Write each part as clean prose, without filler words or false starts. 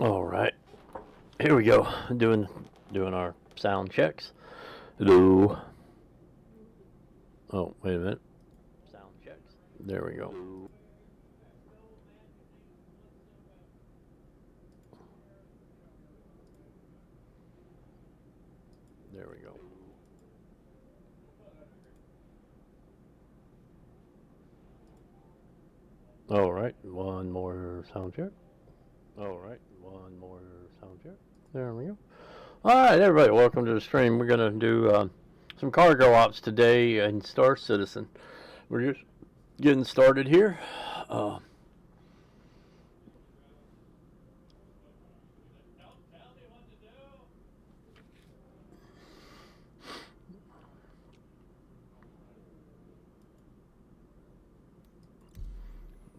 All right, here we go. Doing our sound checks. Hello. Oh, wait a minute. Sound checks. There we go. There we go. All right, one more sound check. All right, one more sound check. There we go. All right, everybody, welcome to the stream. We're gonna do some cargo ops today in Star Citizen. We're just getting started here. Uh,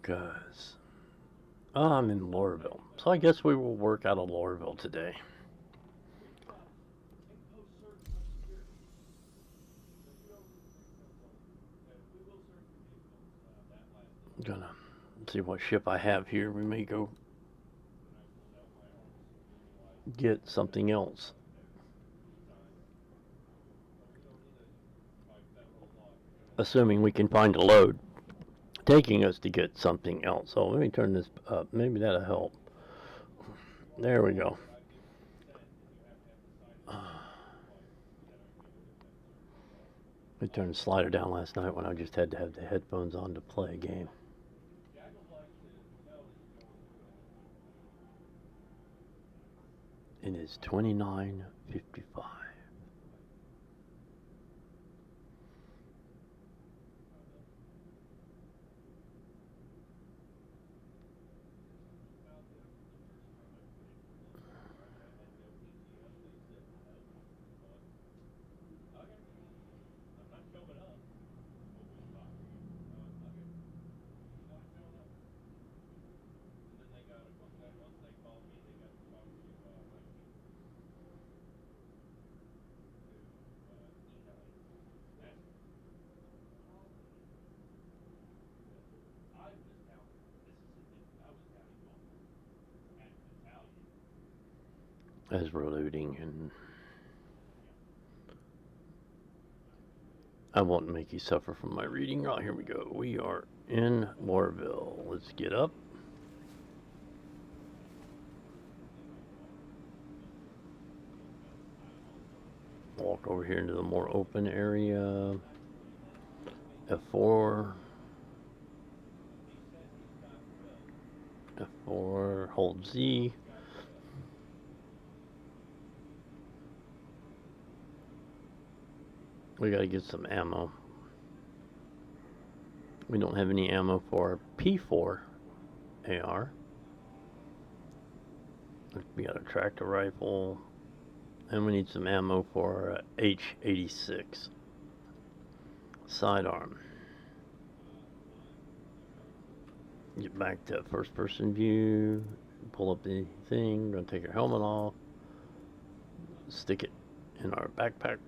Guys, I'm in Lorville, so I guess we will work out of Lorville today. Gonna see what ship I have here. We may go get something else. Assuming we can find a load taking us to get something else. So let me turn this up. Maybe that'll help. There we go. I turned the slider down last night when I just had to have the headphones on to play a game. It is 29:55. As we're loading, and I won't make you suffer from my reading. Oh, here we go. We are in Lorville. Let's get up. Walk over here into the more open area. F4. F4. Hold Z. We gotta get some ammo. We don't have any ammo for P4 AR. We got a tractor rifle. And we need some ammo for H86 sidearm. Get back to first person view. Pull up the thing. Gonna take our helmet off. Stick it in our backpack.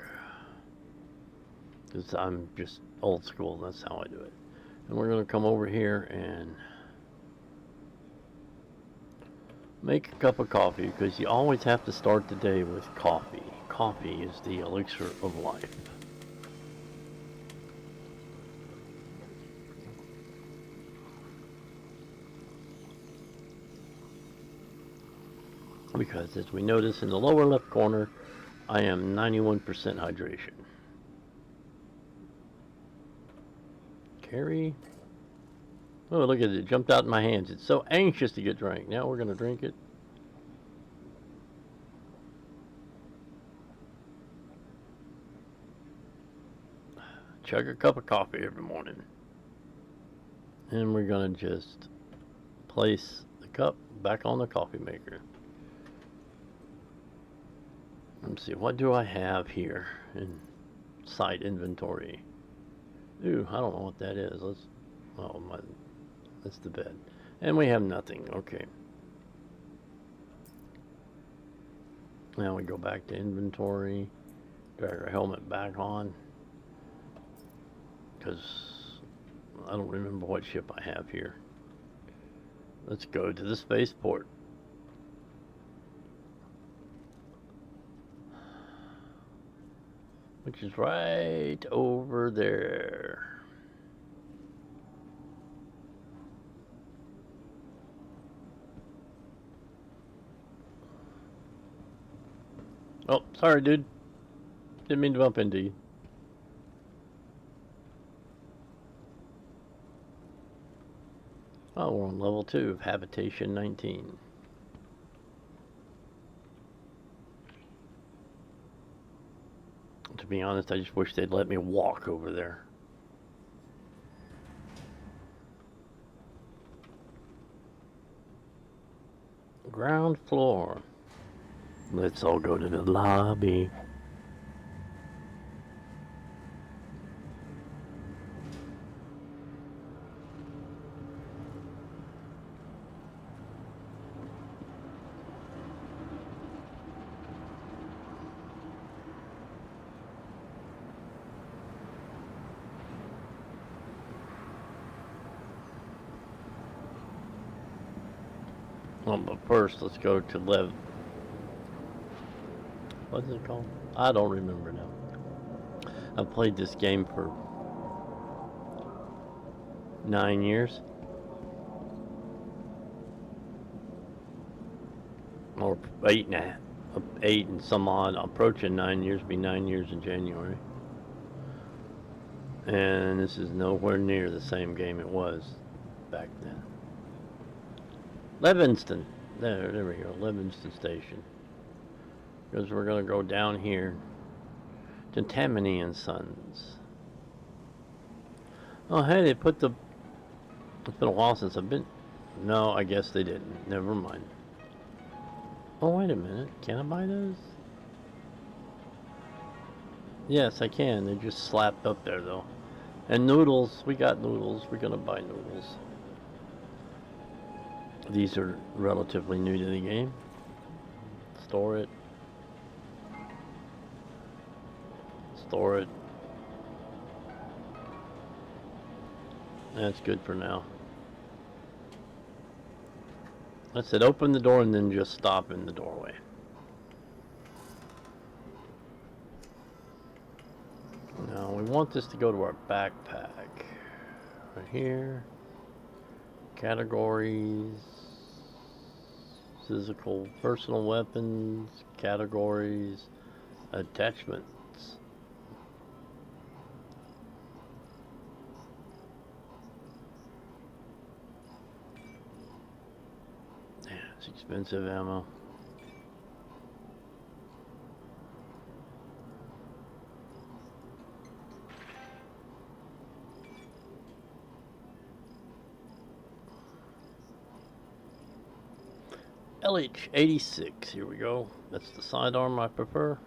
Because I'm just old school, that's how I do it. And we're going to come over here and make a cup of coffee, because you always have to start the day with coffee. Coffee is the elixir of life. Because as we notice in the lower left corner, I am 91% hydration. Carry. Oh, look at it. It jumped out in my hands. It's so anxious to get drank. Now we're going to drink it. Chug a cup of coffee every morning. And we're going to just place the cup back on the coffee maker. Let's see, what do I have here in site inventory? Ooh, I don't know what that is. That's the bed. And we have nothing, okay. Now we go back to inventory, drag our helmet back on, because I don't remember what ship I have here. Let's go to the spaceport. which is right over there. Oh, sorry, dude. Didn't mean to bump into you. Oh, we're on level 2 of Habitation 19. To be honest, I just wish they'd let me walk over there. Ground floor. Let's all go to the lobby. Well, but first, let's go to what's it called? I don't remember now. I've played this game for 9 years. Or 8 and some odd, approaching 9 years, be 9 years in January. And this is nowhere near the same game it was back then. Levingston. There we go. Levingston Station. Because we're going to go down here to Tammany and Sons. Oh, hey, they put the... It's been a while since I've been... No, I guess they didn't. Never mind. Oh, wait a minute. Can I buy those? Yes, I can. They're just slapped up there, though. And noodles. We got noodles. We're going to buy noodles. These are relatively new to the game. Store it. Store it. That's good for now. I said open the door and then just stop in the doorway. Now we want this to go to our backpack. Right here. Categories. Physical, personal weapons. Categories. Attachments. Yeah, it's expensive ammo. LH86, here we go. That's the sidearm I prefer.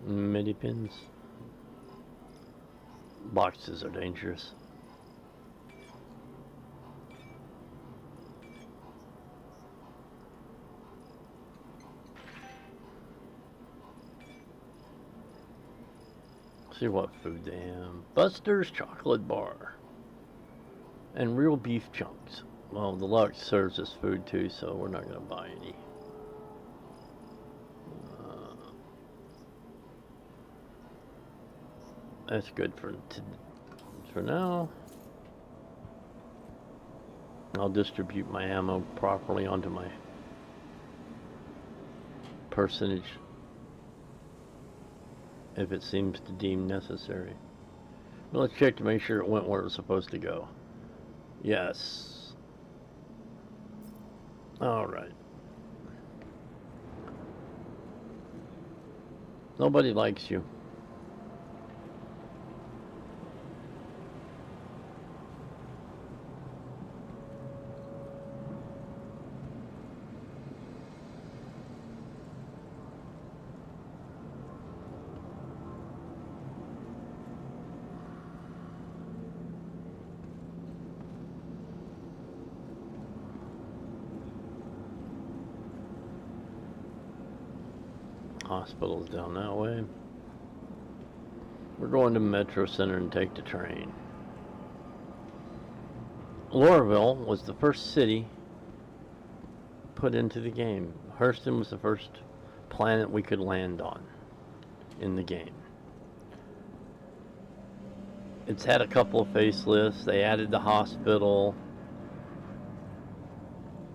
MIDI pins. Boxes are dangerous. See what food they have. Buster's chocolate bar. And real beef chunks. Well, the Lux serves us food too, so we're not going to buy any. That's good for now. I'll distribute my ammo properly onto my personage if it seems to deem necessary. But let's check to make sure it went where it was supposed to go. Yes. Alright. Nobody likes you. Hospital's down that way. We're going to Metro Center and take the train. Lorville was the first city put into the game. Hurston was the first planet we could land on in the game. It's had a couple of facelifts. They added the hospital.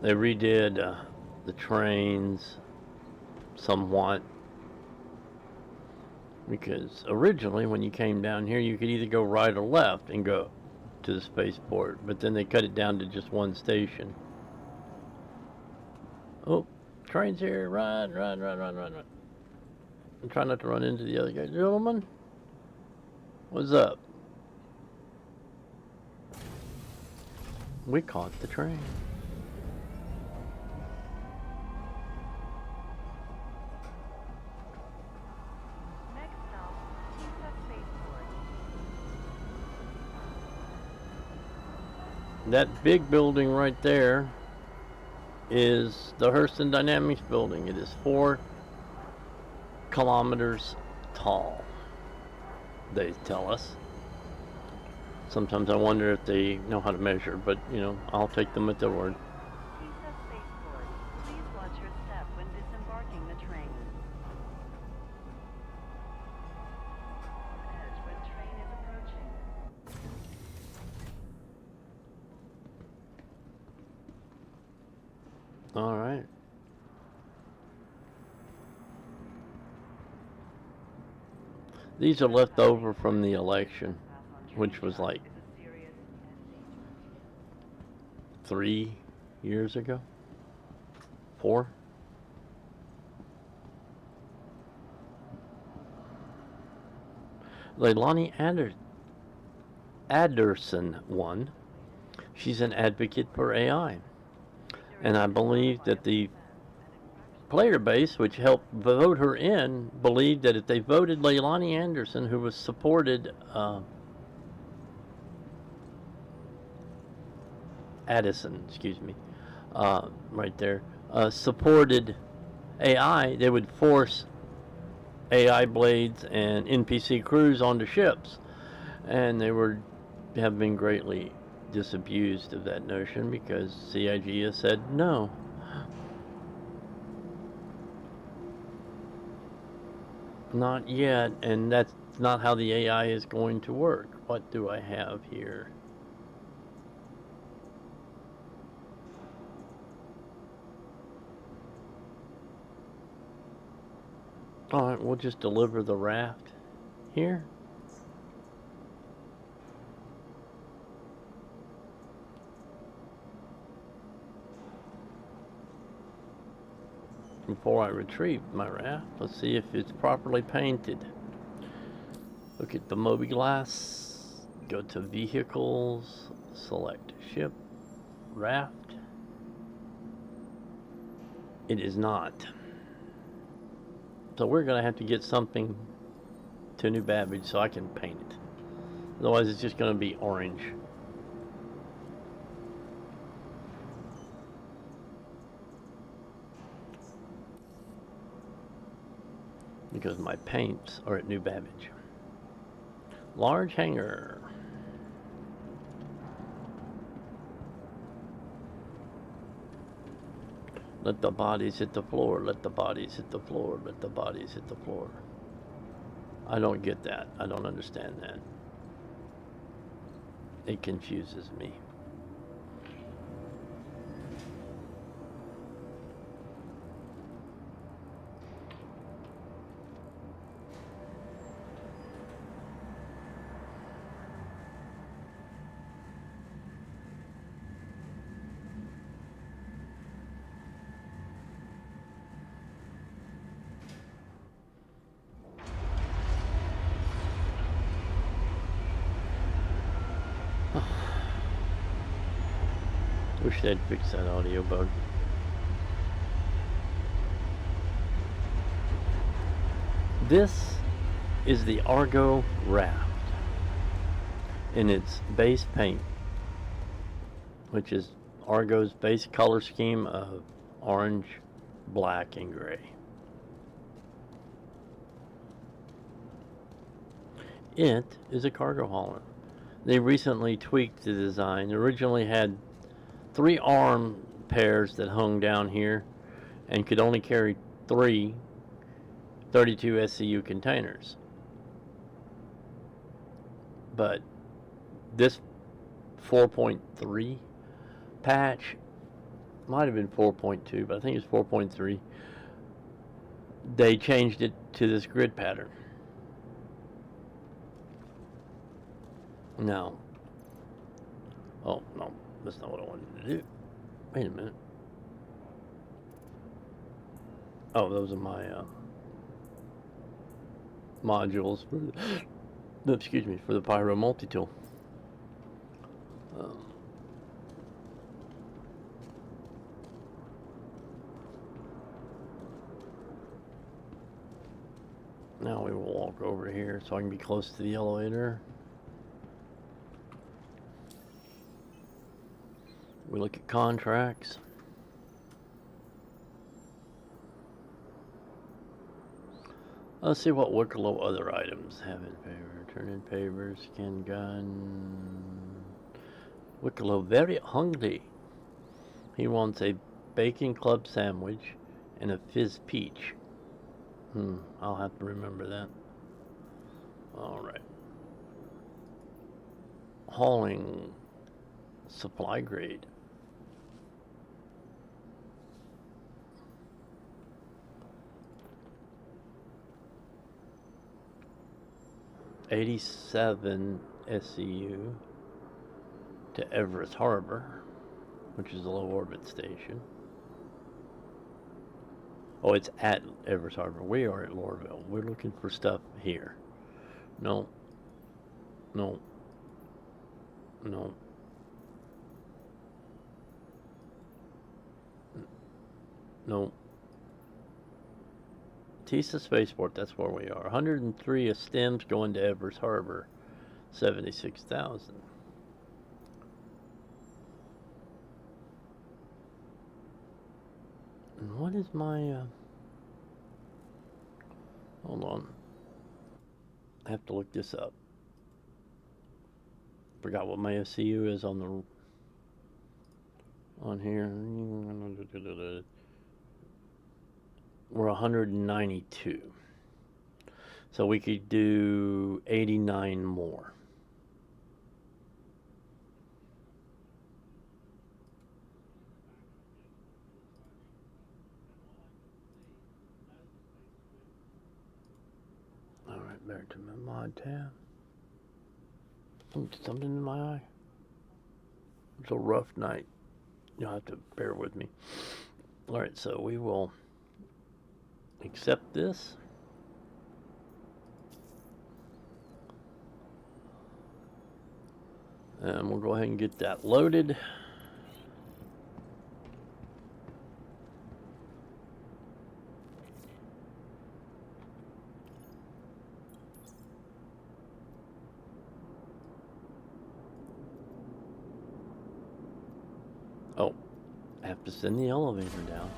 They redid the trains somewhat. Because originally when you came down here you could either go right or left and go to the spaceport. But then they cut it down to just one station. Oh, train's here. Run, run, run, run, run, run. I'm trying not to run into the other guy. Gentlemen, what's up? We caught the train. Next stop, Tusa Spaceport. That big building right there is the Hurston Dynamics building. It is 4 kilometers tall, they tell us. Sometimes I wonder if they know how to measure, but you know, I'll take them at their word. Tusa Spaceport. Please watch your step when disembarking the train. Edge when train is approaching. All right. These are left over from the election, which was like 3 years ago? 4? Leilani Anderson won. She's an advocate for AI. And I believe that the player base, which helped vote her in, believed that if they voted Leilani Anderson, who was supported Addison, excuse me, right there, supported AI, they would force AI blades and NPC crews onto ships. And they have been greatly disabused of that notion because CIG has said no. Not yet, and that's not how the AI is going to work. What do I have here? Alright, we'll just deliver the raft here. Before I retrieve my raft, let's see if it's properly painted. Look at the Mobi-Glass, go to Vehicles, select Ship, Raft. It is not. So we're going to have to get something to New Babbage so I can paint it. Otherwise it's just going to be orange. Because my paints are at New Babbage. Large hangar. Let the bodies hit the floor, let the bodies hit the floor, let the bodies hit the floor. I don't get that. I don't understand that. It confuses me. Wish they'd fix that audio bug. This is the Argo Raft in its base paint, which is Argo's base color scheme of orange, black, and gray. it is a cargo hauler. They recently tweaked the design. It originally had 3 arm pairs that hung down here and could only carry 3 32 SCU containers. But this 4.3 patch, might have been 4.2, but I think it's 4.3, they changed it to this grid pattern. Now, oh no, that's not what I wanted to do. Wait a minute. Oh, those are my modules for the, excuse me, for the Pyro multi-tool. Now we will walk over here so I can be close to the elevator. We look at contracts. Let's see what Wicklow other items have in favor. Turn in favor, skin gun. Wicklow very hungry. He wants a bacon club sandwich and a fizz peach. I'll have to remember that. Alright. Hauling supply grade. $87 SCU to Everest Harbor, which is a low orbit station. Oh, it's at Everest Harbor. We are at Lorville. We're looking for stuff here. No. No. No. No. Tisa Spaceport, that's where we are. 103 of stems going to Everest Harbor. 76,000. And what is my, hold on. I have to look this up. Forgot what my SCU is on the, on here. We're 192. So we could do 89 more. Alright, back to my mod tab. Something in my eye. It's a rough night. You'll have to bear with me. Alright, so we will accept this. And we'll go ahead and get that loaded. Oh, I have to send the elevator down.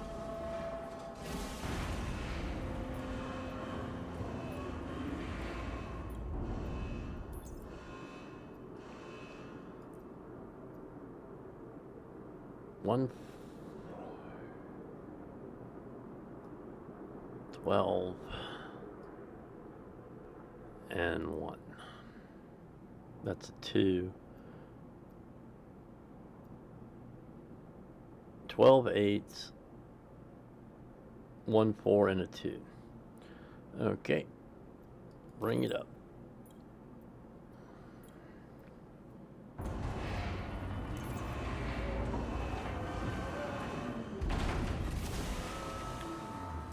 One 12 and 1. That's a 2. 12 eighths, 1 4 and a 2. Okay, bring it up.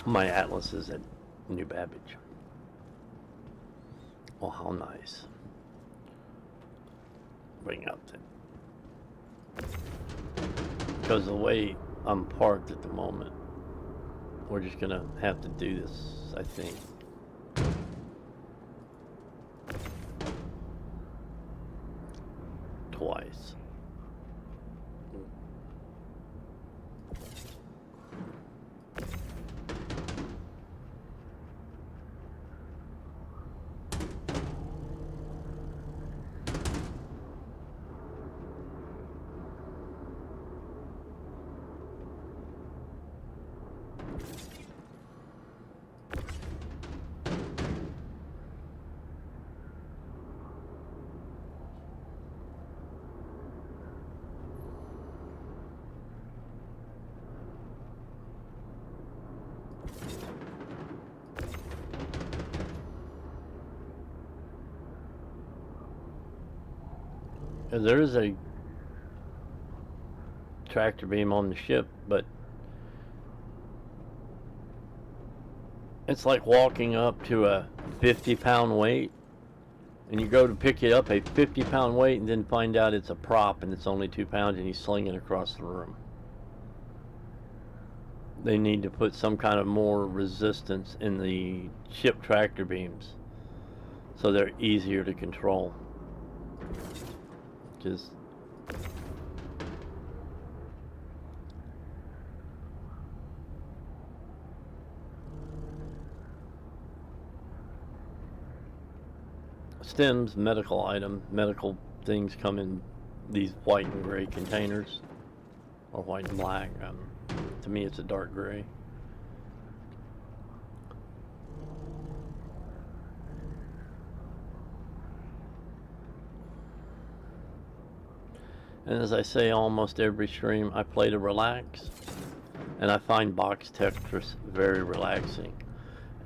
My Atlas is at New Babbage. Oh, how nice. Bring up then. Because the way I'm parked at the moment, we're just gonna have to do this, I think. Twice. There is a tractor beam on the ship, but it's like walking up to a 50-pound weight, and you go to pick it up, a 50-pound weight, and then find out it's a prop and it's only 2 pounds, and you sling it across the room. They need to put some kind of more resistance in the ship tractor beams so they're easier to control. Just stems, medical item, medical things come in these white and gray containers, or white and black. To me, it's a dark gray. And as I say almost every stream, I play to relax, and I find box Tetris very relaxing,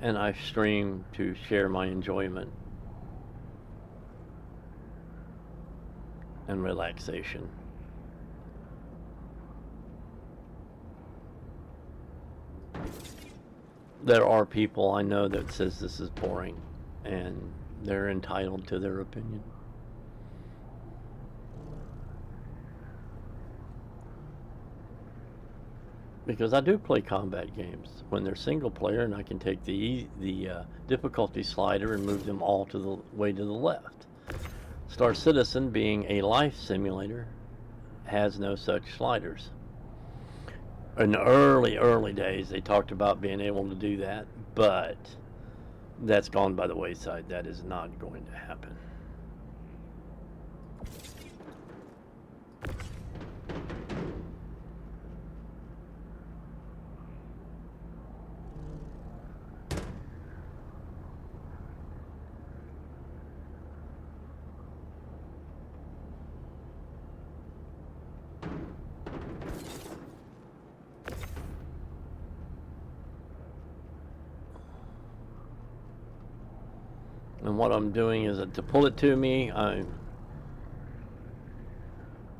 and I stream to share my enjoyment and relaxation. There are people I know that says this is boring, and they're entitled to their opinion. Because I do play combat games when they're single player, and I can take the difficulty slider and move them all to the way to the left. Star Citizen, being a life simulator, has no such sliders. In the early days, they talked about being able to do that, but that's gone by the wayside. That is not going to happen. And what I'm doing is to pull it to me,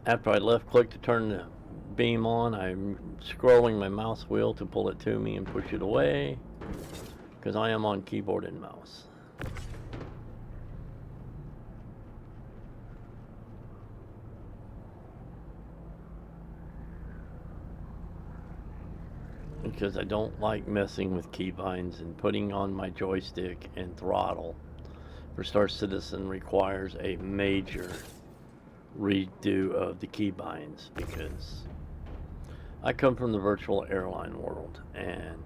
after I left click to turn the beam on, I'm scrolling my mouse wheel to pull it to me and push it away, because I am on keyboard and mouse. Because I don't like messing with keybinds, and putting on my joystick and throttle for Star Citizen requires a major redo of the keybinds, because I come from the virtual airline world, and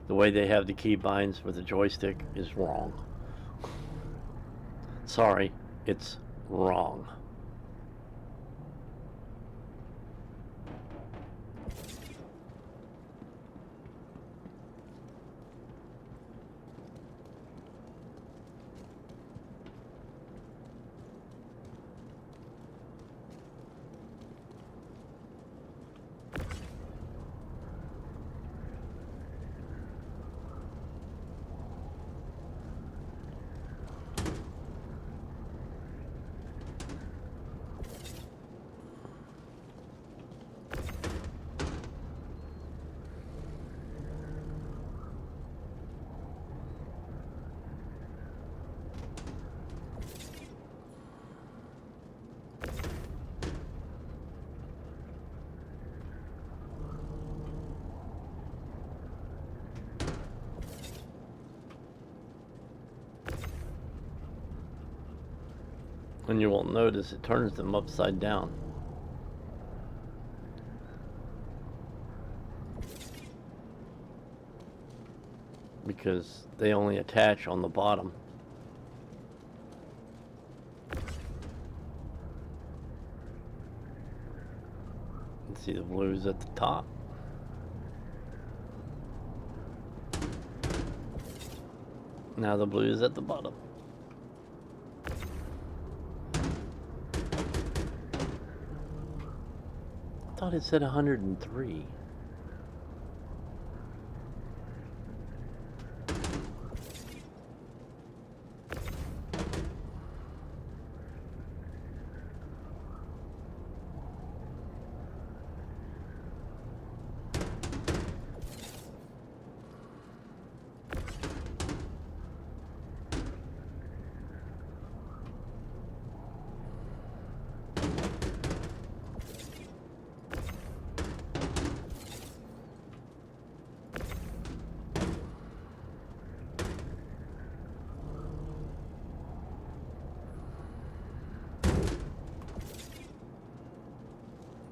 the way they have the keybinds with the joystick is wrong. Sorry, it's wrong. And you will notice it turns them upside down. Because they only attach on the bottom. You see the blues at the top. Now the blues at the bottom. I thought it said 103.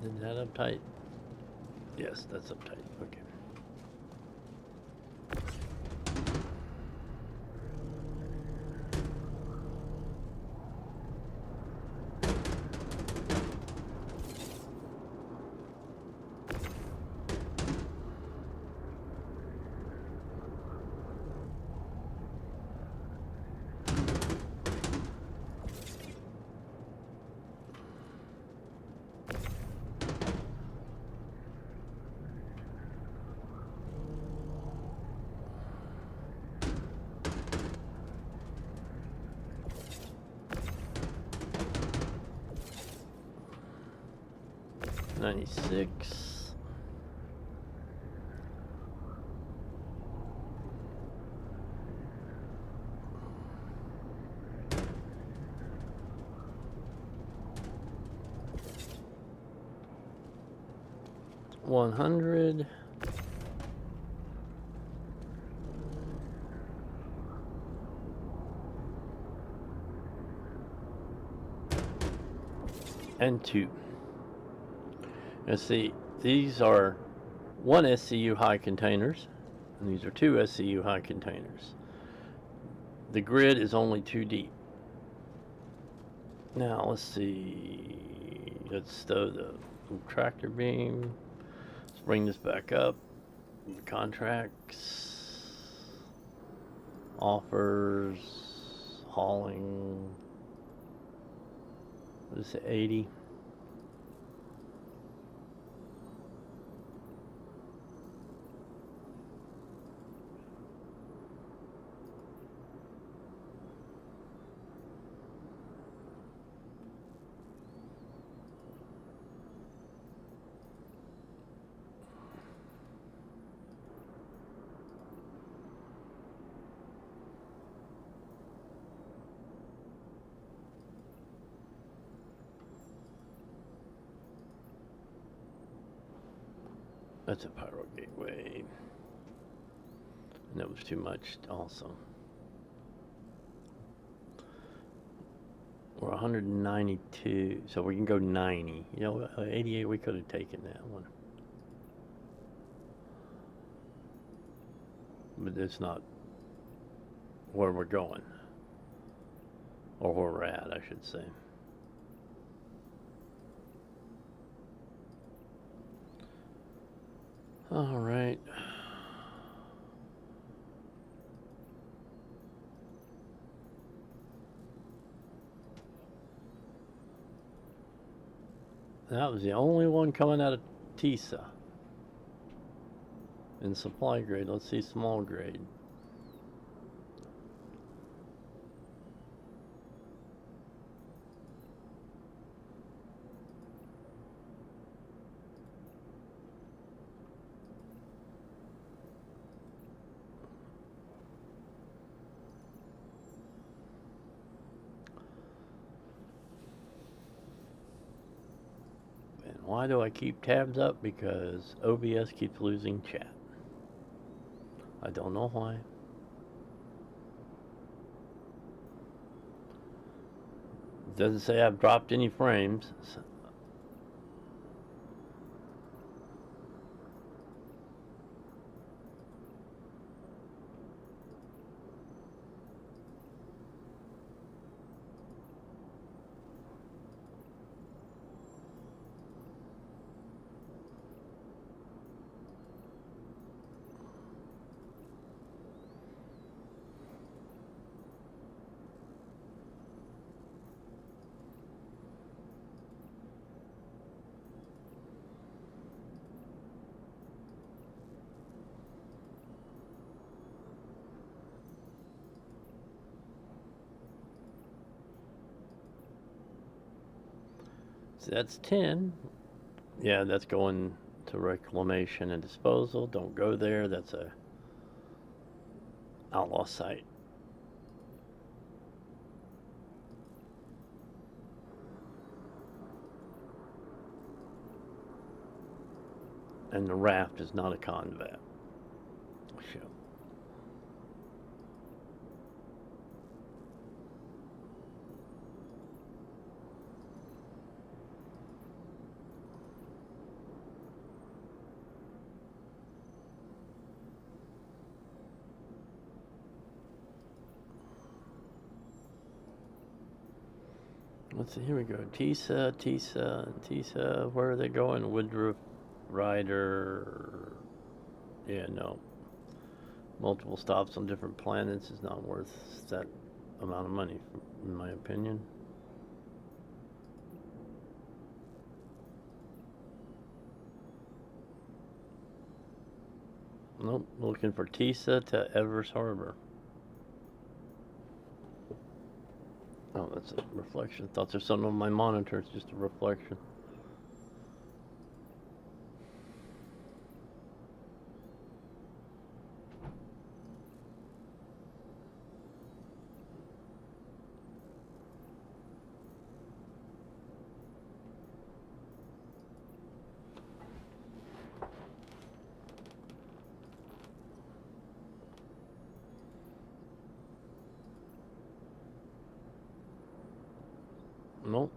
Is that uptight? Yes, that's uptight. Okay. $96. $100. And 2. Let's see, these are 1 SCU high containers, and these are 2 SCU high containers. The grid is only 2 deep. Now let's see, let's stow the tractor beam. Let's bring this back up. Contracts, offers, hauling. What is it, 80? That's a pyro gateway. And that was too much also. We're 192, so we can go 90. You know, 88, we could have taken that one. But it's not where we're going. Or where we're at, I should say. All right. That was the only one coming out of TISA. In supply grade, let's see small grade. Why do I keep tabs up? Because OBS keeps losing chat. I don't know why. Doesn't say I've dropped any frames. So that's 10. Yeah, that's going to reclamation and disposal. Don't go there. That's a outlaw site. And the raft is not a convat. Show. Let's see, here we go. Tisa, where are they going? Woodruff, Ryder. Yeah, no. Multiple stops on different planets is not worth that amount of money, in my opinion. Nope, looking for Tisa to Evers Harbor. Oh, that's a reflection. Thought there's something on my monitor. It's just a reflection. Nope.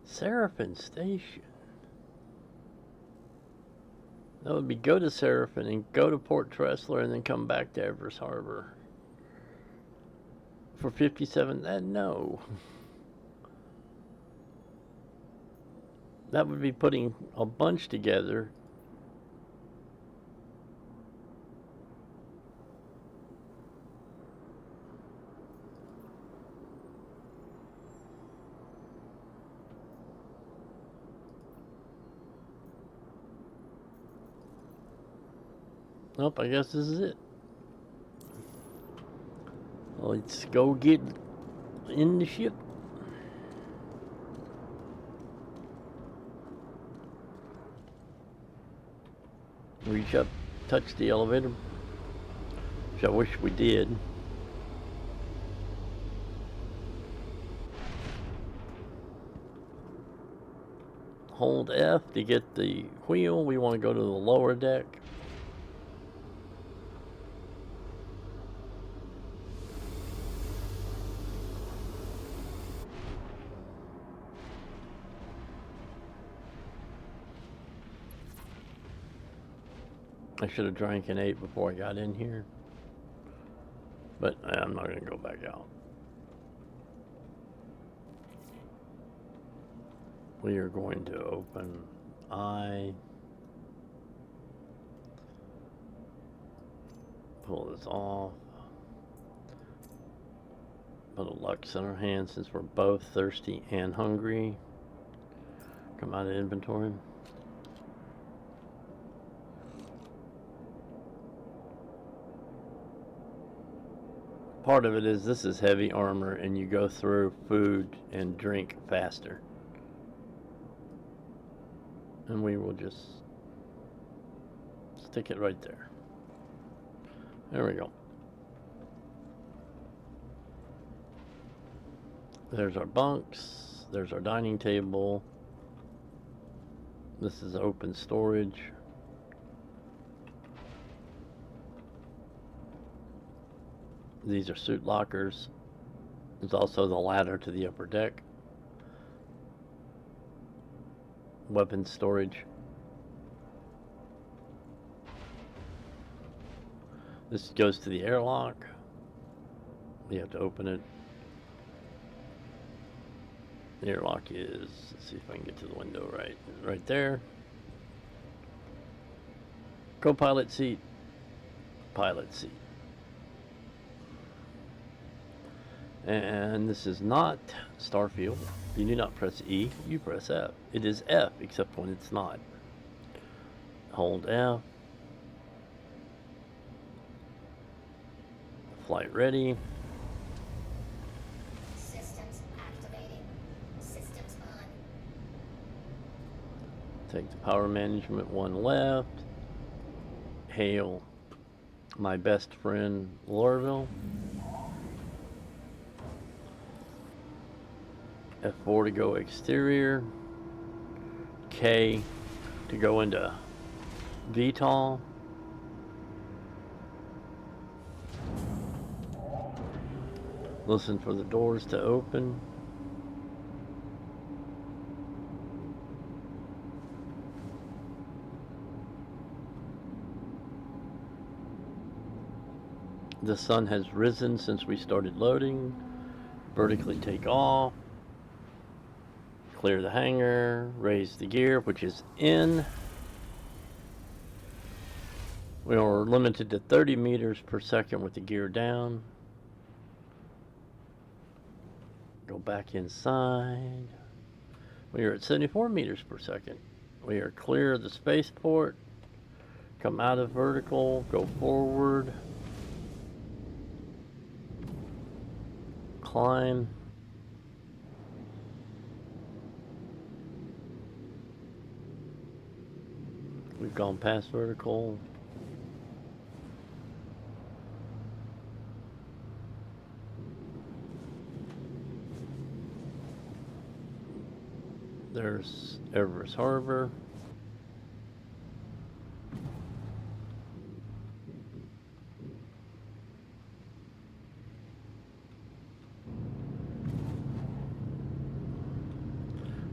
Seraphim Station. That would be go to Seraphim and go to Port Tressler and then come back to Evers Harbor. For 57, no. That would be putting a bunch together. Nope, I guess this is it. Let's go get in the ship. Reach up, touch the elevator. Which I wish we did. Hold F to get the wheel. We want to go to the lower deck. I should have drank and ate before I got in here. But I'm not going to go back out. We are going to open I. Pull this off. Put a Lux in our hand since we're both thirsty and hungry. Come out of inventory. Part of it is this is heavy armor and you go through food and drink faster. And we will just stick it right there. There we go. There's our bunks. There's our dining table. This is open storage. These are suit lockers. There's also the ladder to the upper deck. Weapons storage. This goes to the airlock. You have to open it. The airlock is, let's see if I can get to the window right there. Co-pilot seat, pilot seat. And this is not Starfield. You do not press E, you press F. It is F, except when it's not. Hold F. Flight ready. Systems activating. Systems on. Take the power management one left. Hail my best friend, Lorville. F4 to go exterior. K to go into VTOL. Listen for the doors to open. The sun has risen since we started loading. Vertically take off. Clear the hangar. Raise the gear, which is in. We are limited to 30 meters per second with the gear down. Go back inside. We are at 74 meters per second. We are clear of the spaceport. Come out of vertical. Go forward. Climb. We've gone past vertical. There's Everest Harbor.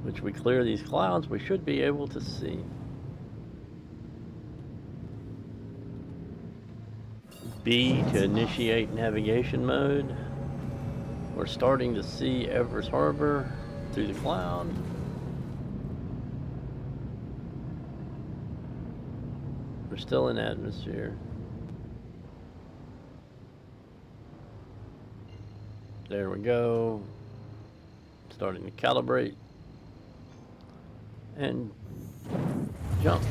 Which we clear these clouds, we should be able to see. B to initiate navigation mode. We're starting to see Everest Harbor through the cloud. We're still in atmosphere. There we go. Starting to calibrate. And jump.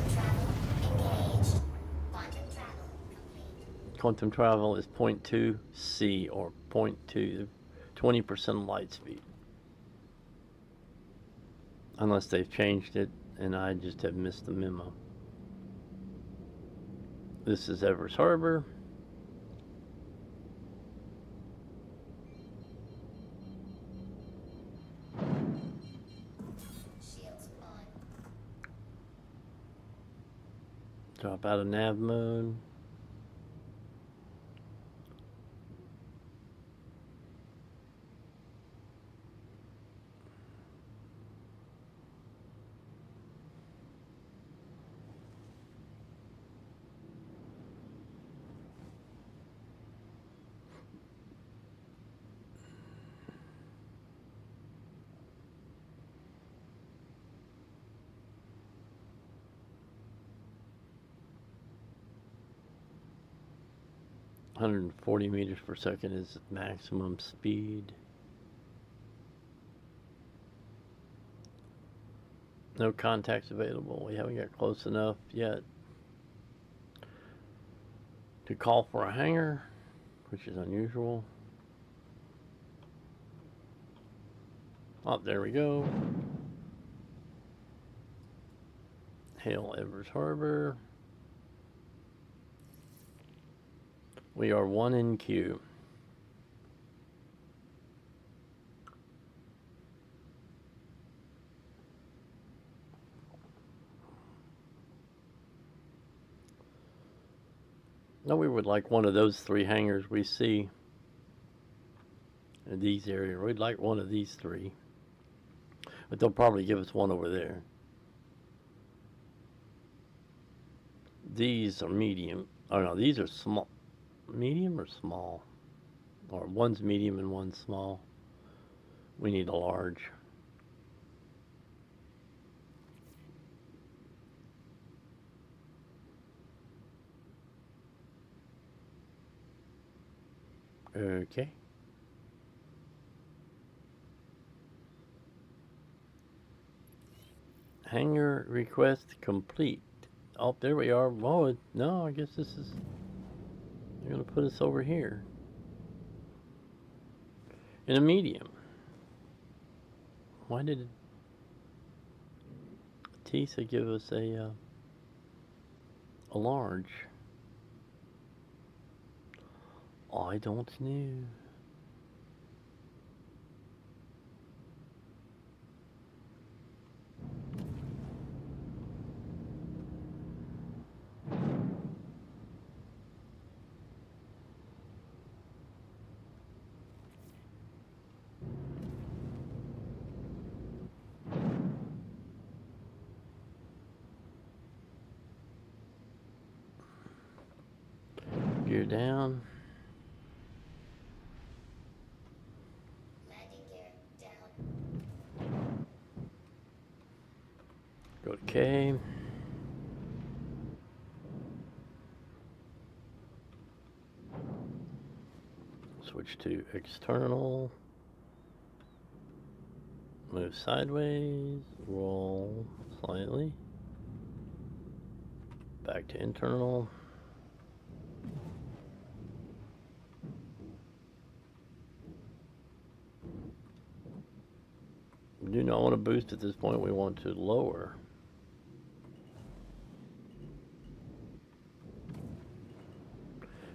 Quantum travel is 0.2 C or 0.2, 20% light speed. Unless they've changed it and I just have missed the memo. This is Everest Harbor. Shields on. Drop out of nav mode. Hundred and 40 meters per second is maximum speed. No contacts available. We haven't got close enough yet to call for a hangar, which is unusual. Oh, there we go. Hail Everest Harbor. We are 1 in queue. Now we would like one of those 3 hangars we see in these areas. We'd like one of these 3. But they'll probably give us one over there. These are medium. Oh no, these are small. Medium or small? Or one's medium and one's small. We need a large. Okay. Hangar request complete. Oh, there we are. Oh, no, I guess this is... They're going to put us over here. In a medium. Why did TISA give us a large? I don't know. Gear down. Go to K. Switch to external. Move sideways. Roll slightly. Back to internal. We do not want to boost at this point. We want to lower.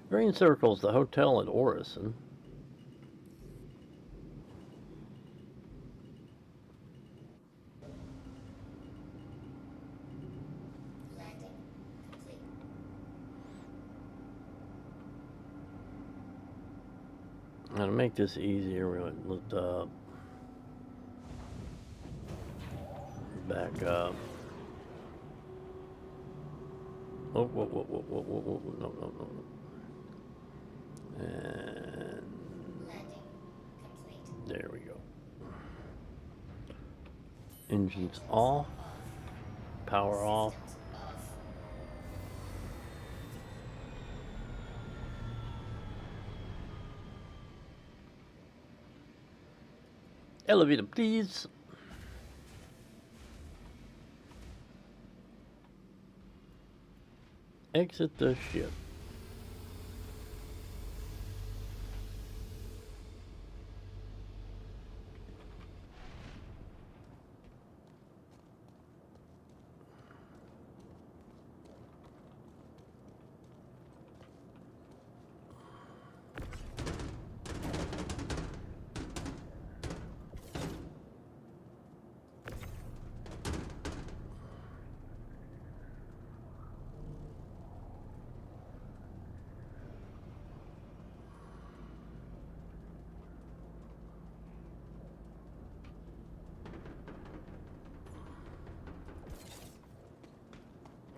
Green circles the hotel at Orison. Landing complete. Now to make this easier, we're going to lift up, back up. Oh, whoa, whoa, whoa, whoa, whoa, whoa, no, no, no, no. And Landing complete. there we go. Engines off, power off. Systems off. Elevator, please. Exit the ship.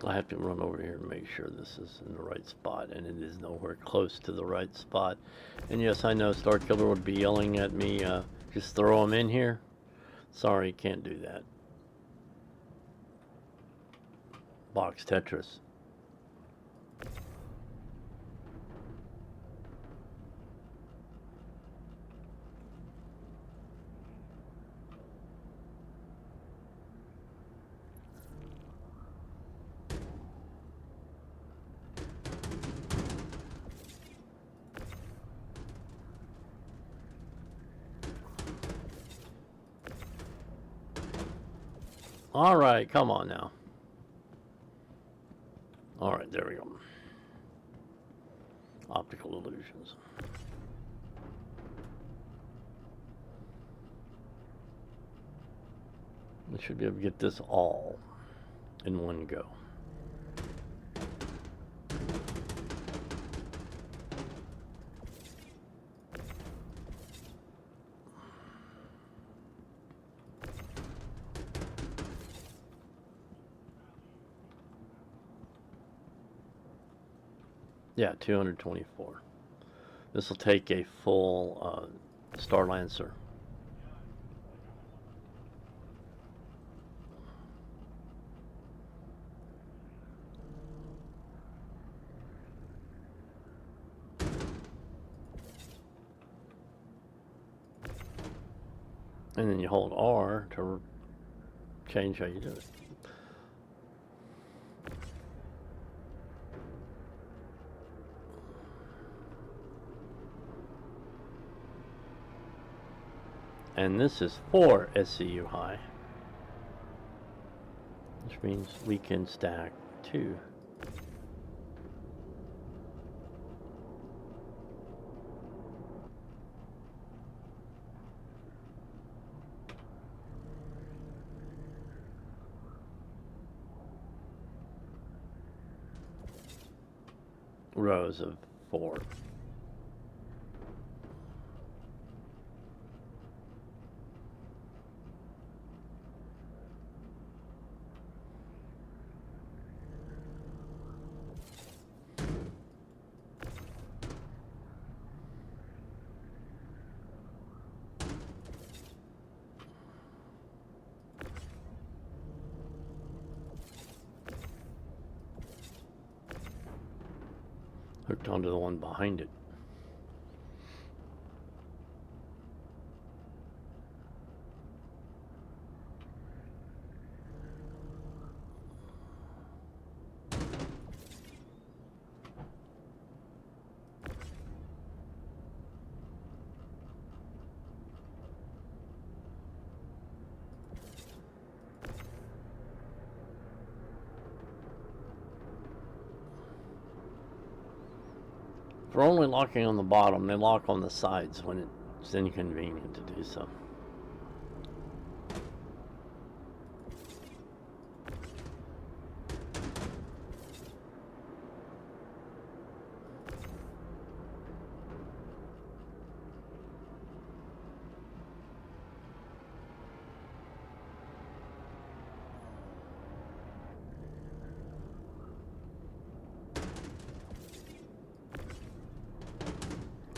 I have to run over here and make sure this is in the right spot, and it is nowhere close to the right spot. And yes, I know Starkiller would be yelling at me, just throw them in here. Sorry, can't do that. Box Tetris. All right, come on now. All right, there we go. Optical illusions. We should be able to get this all in one go. Yeah, 224. This will take a full Star Lancer. And then you hold R to change how you do it. And this is for SCU high, which means we can stack 2. Rows of 4. Hooked onto the one behind it. If they're only locking on the bottom, they lock on the sides when it's inconvenient to do so.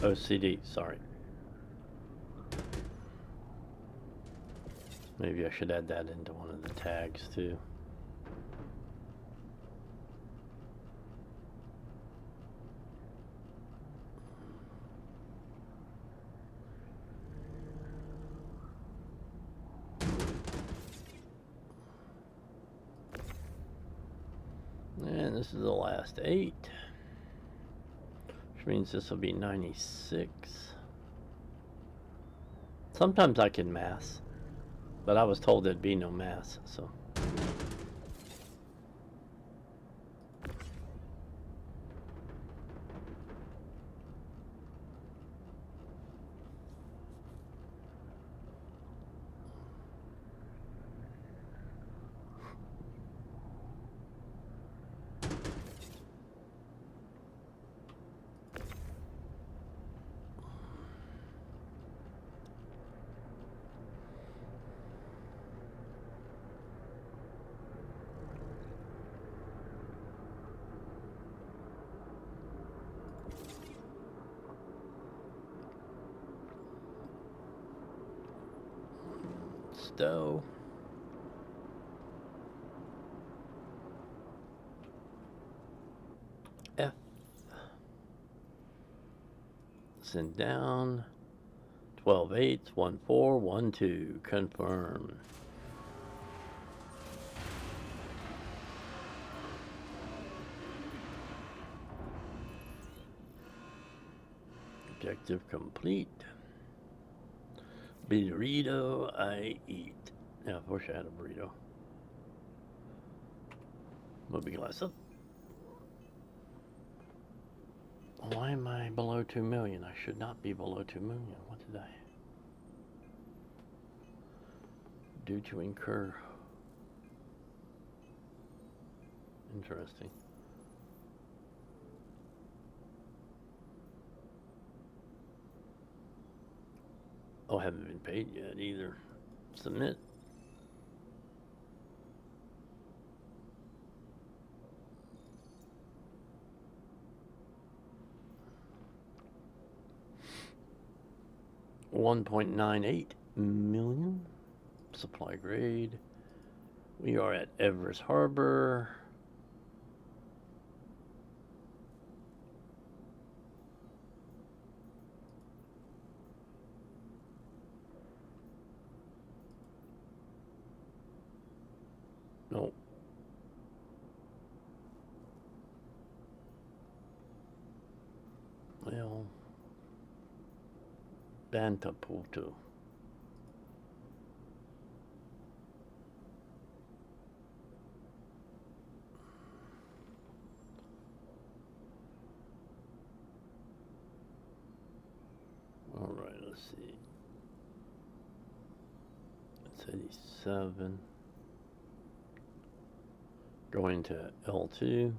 OCD, sorry. Maybe I should add that into one of the tags too. And this is the last 8. Which means this will be 96. Sometimes I can mass, but I was told there'd be no mass, so. Stowe. F. Send down. 12 8 1 4 1 2. Confirm. Objective complete. Burrito I eat. Yeah, I wish I had a burrito. Moving glass up. Why am I below 2 million? I should not be below 2 million. What did I do to incur? Interesting. Oh, I haven't been paid yet either. Submit. $1.98 million. Supply grade. We are at Everest Harbor. Nope. Well, Bantaputo. All right, let's see. It's 87. Going to L2.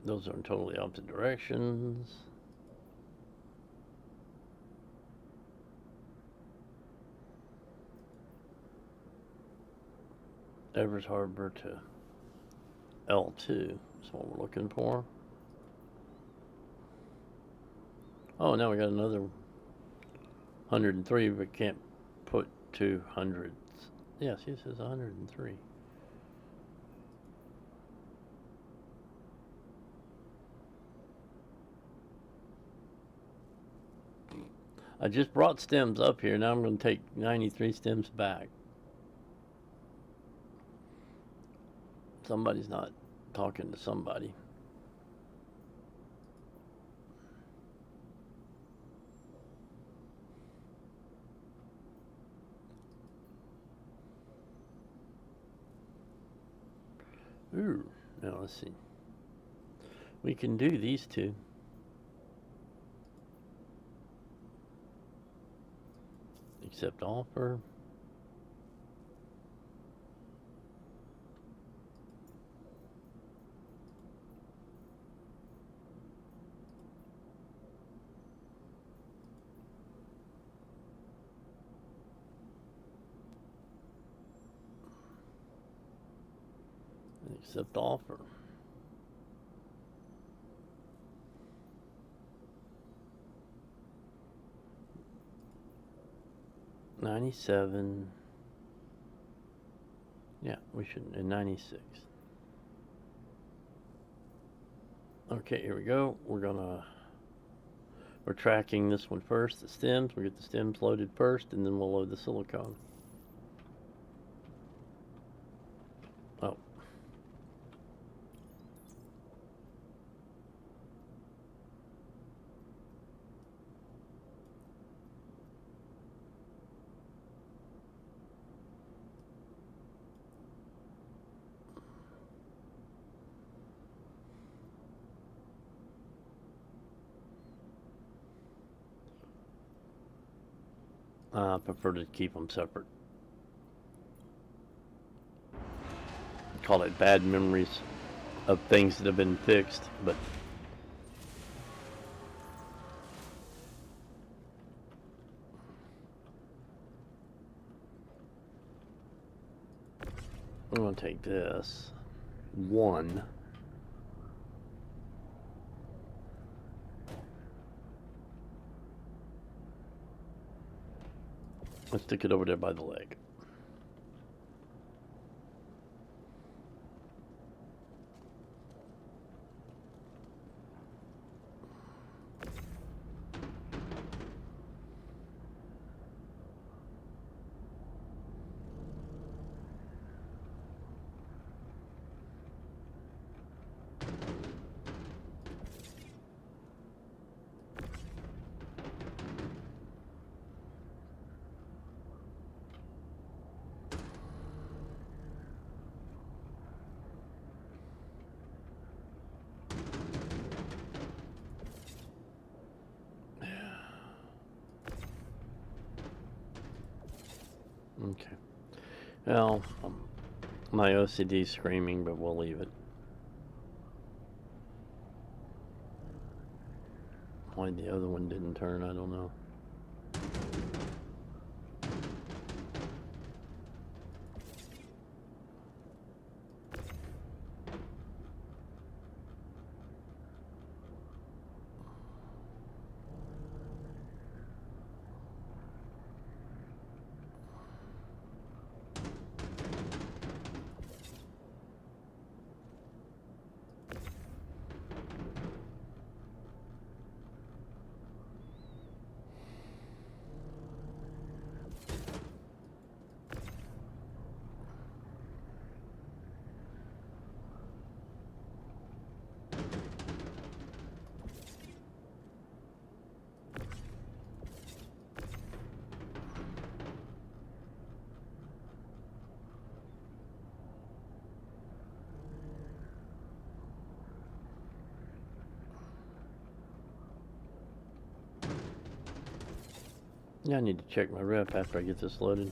Those are in totally opposite directions. Everest Harbor to L2 is what we're looking for. Oh, now we got another 103, but can't put 200s. Yes, he says 103. I just brought stems up here. Now I'm going to take 93 stems back. Somebody's not talking to somebody. Ooh, now let's see. We can do these two. Accept offer. Accept offer. $97. Yeah, we shouldn't. And 96. Okay, here we go. We're tracking this one first, the stems. We get the stems loaded first, and then we'll load the silicone. Oh. I prefer to keep them separate. Call it bad memories of things that have been fixed, but I'm going to take this one. Let's stick it over there by the leg. Okay. Well, my OCD's screaming, but we'll leave it. Why the other one didn't turn, I don't know. Yeah, I need to check my ref after I get this loaded.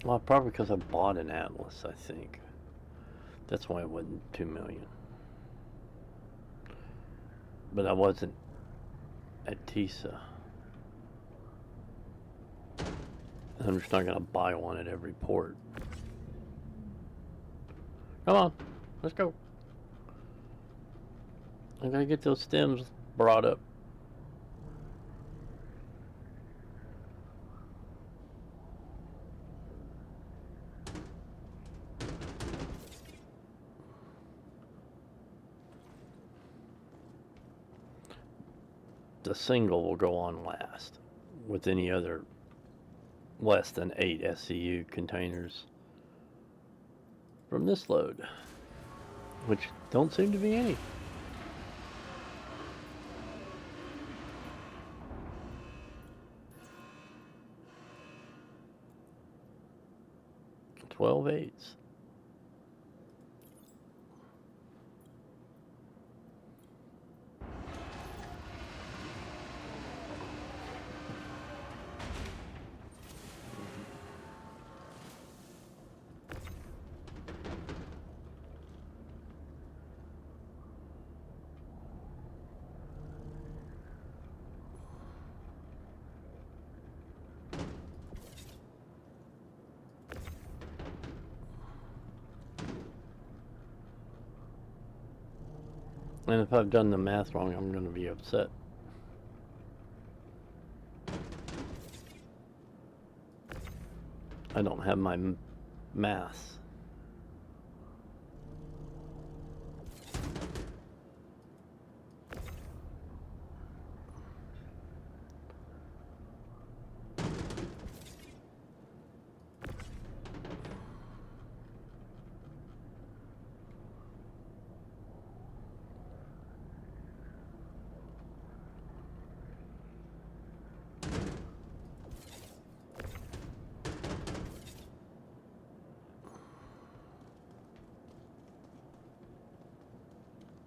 Well, probably because I bought an Atlas, I think. That's why it wasn't 2 million. But I wasn't at TISA. I'm just not gonna buy one at every port. Come on, let's go. I gotta get those stems brought up. The single will go on last with any other less than 8 SCU containers from this load, which don't seem to be any. Twelve eights. And if I've done the math wrong, I'm going to be upset. I don't have my math.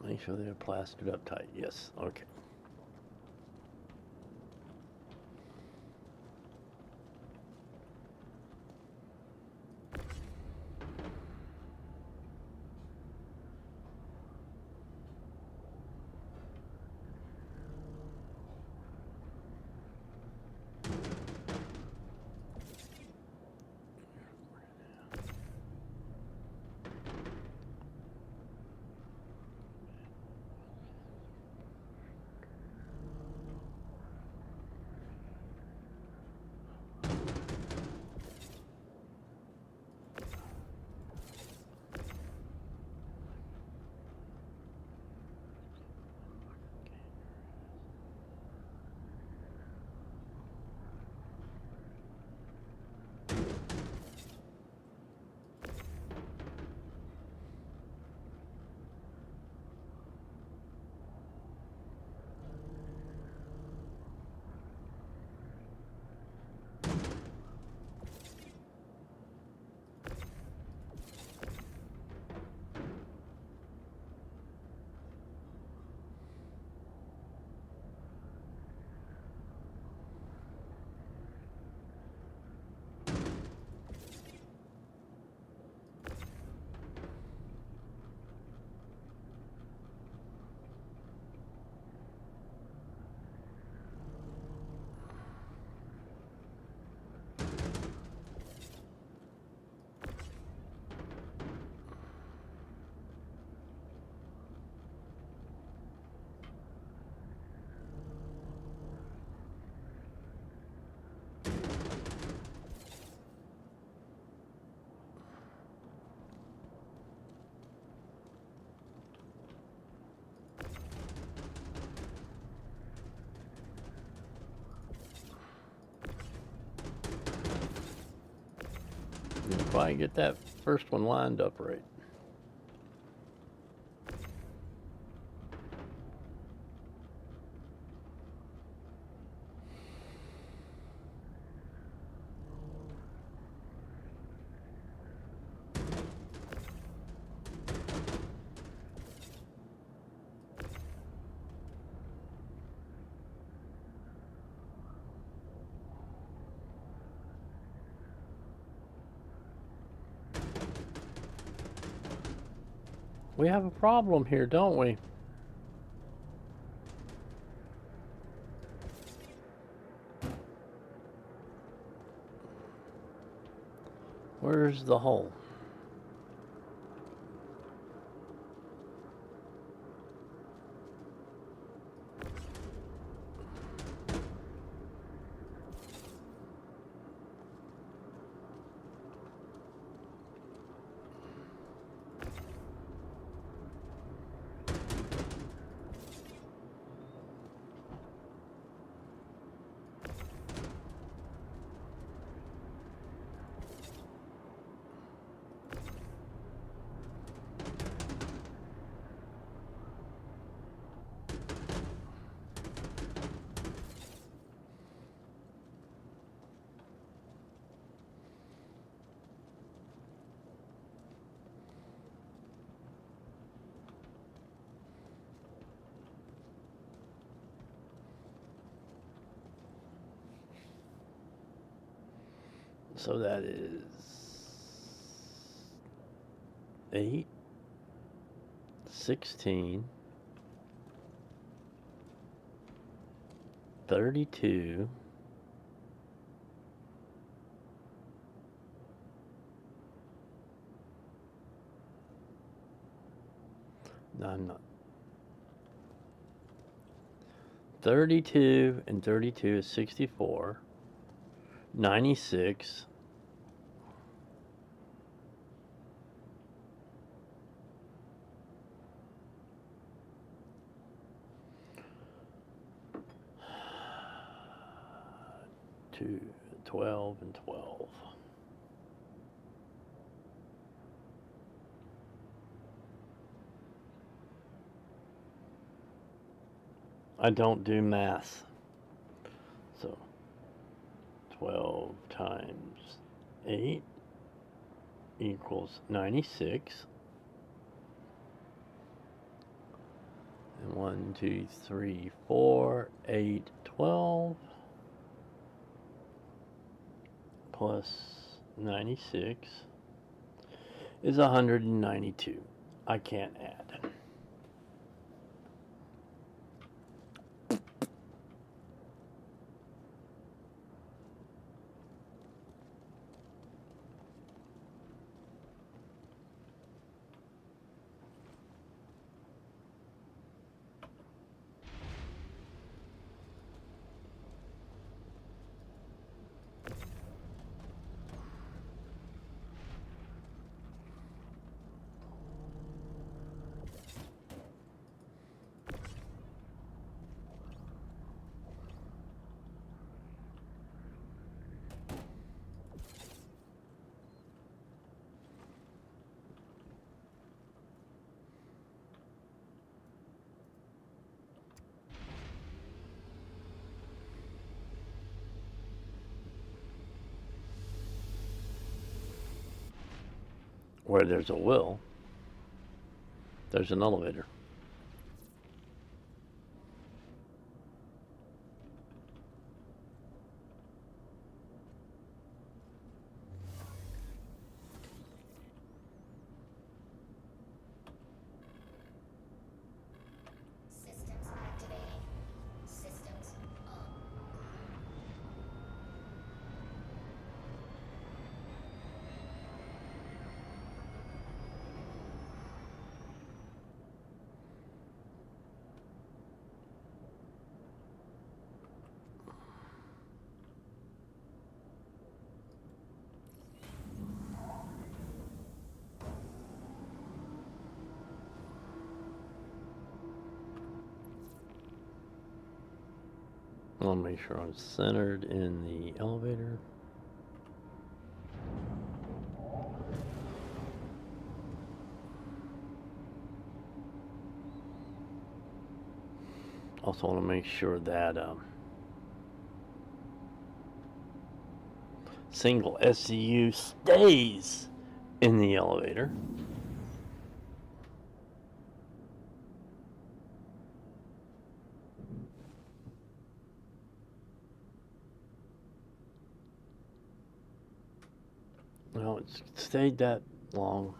Make sure they're plastered up tight. Yes, okay. If I get that first one lined up right. We have a problem here, don't we? Where's the hole? So that is 8, 16, 32, 32 and 32 is 64, 96, 2, 12 and 12. I don't do math. So 12 times 8 equals 96. And 1, 2, 3, 4, 8, 12 plus 96 is 192. I can't add. Where there's a will, there's an elevator. Systems activating. Systems on. I'll make sure I'm centered in the elevator. Also want to make sure that single SCU stays in the elevator. Well, it's stayed that long.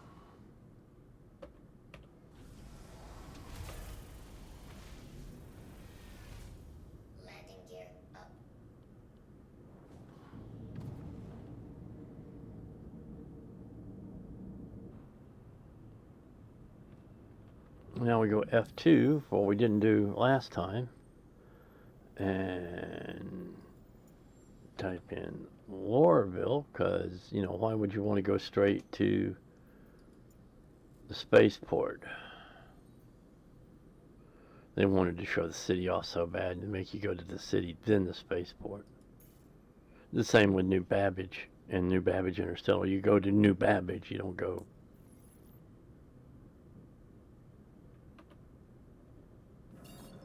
Now we go F2 for what we didn't do last time. And type in Lorville, because, you know, why would you want to go straight to the spaceport? They wanted to show the city off so bad to make you go to the city, then the spaceport. The same with New Babbage and New Babbage Interstellar. You go to New Babbage, you don't go.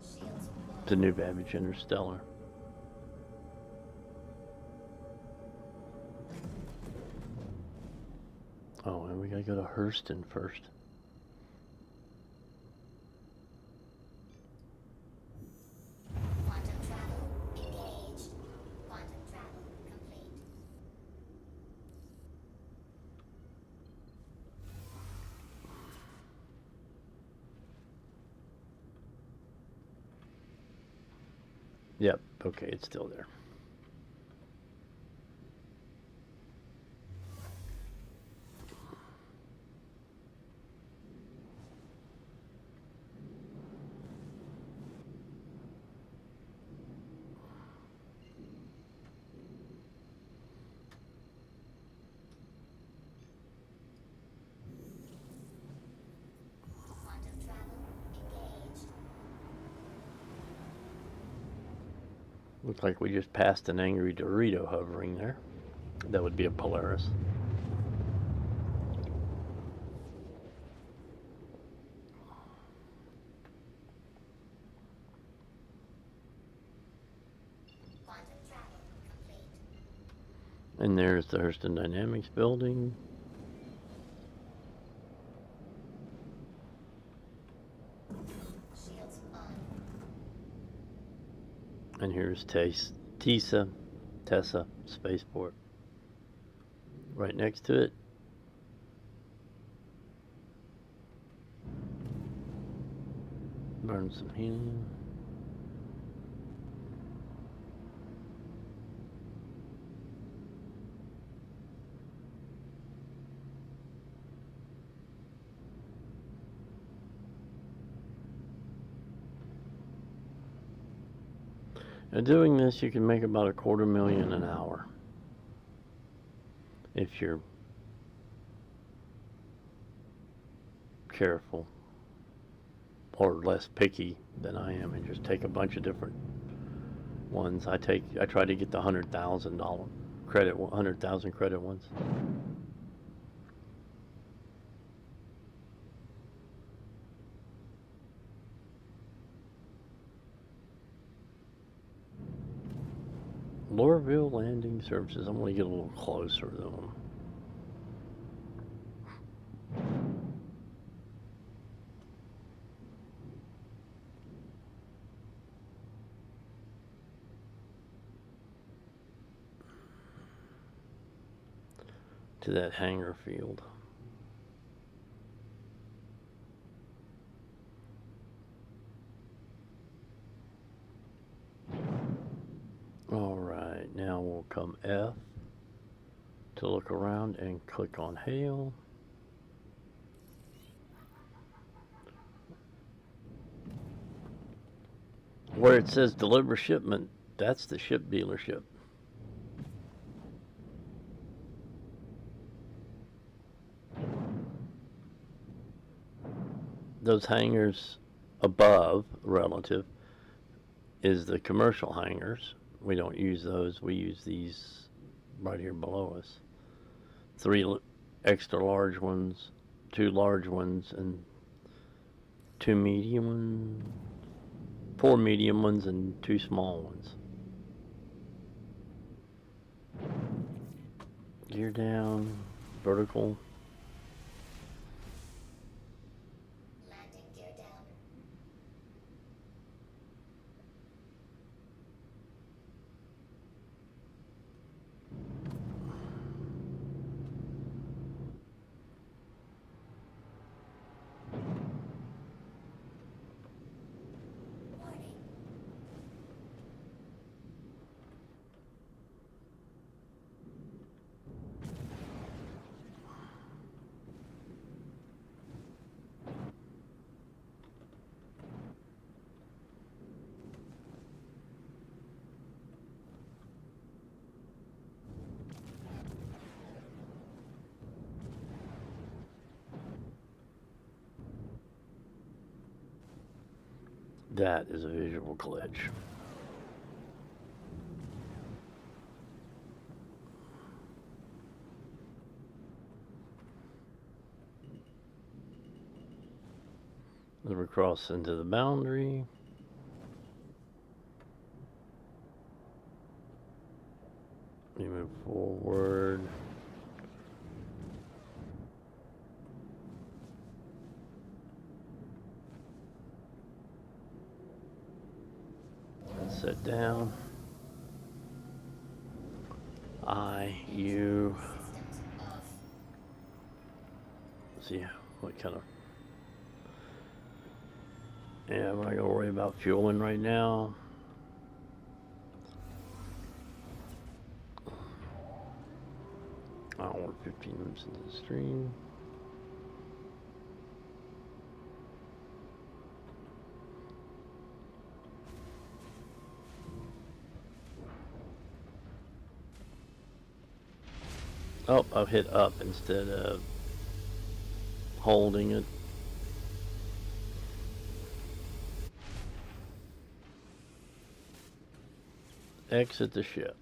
Shields To New Babbage Interstellar. Oh, and we gotta go to Hurston first. Quantum travel engaged. Quantum travel complete. Yep, okay, it's still there. Quantum travel engaged. Looks like we just passed an angry Dorito hovering there. That would be a Polaris. Quantum travel complete. And there's the Hurston Dynamics building. Shields on. And here's Tessa Spaceport. Right next to it. Burn some helium. Now doing this, you can make about $250,000 an hour. If you're careful or less picky than I am and just take a bunch of different ones. I try to get the $100,000 credit, 100,000 credit ones. Lorville Landing Services. I'm going to get a little closer to them. To that hangar field. Alright, now we'll come F to look around and click on Hail. Where it says deliver shipment, that's the ship dealership. Those hangars above, relative, is the commercial hangars. We don't use those. We use these right here below us. 3 extra large ones, 2 large ones, and 2 medium ones, 4 medium ones, and 2 small ones. Gear down, vertical. Landing gear down. Warning. That is a visual glitch. Then we cross into the boundary. We move forward. Sit down. You. See what kind of. Yeah, I'm not gonna worry about fueling right now. I don't want 15 minutes into the stream. Oh, I've hit up instead of holding it. Exit the ship.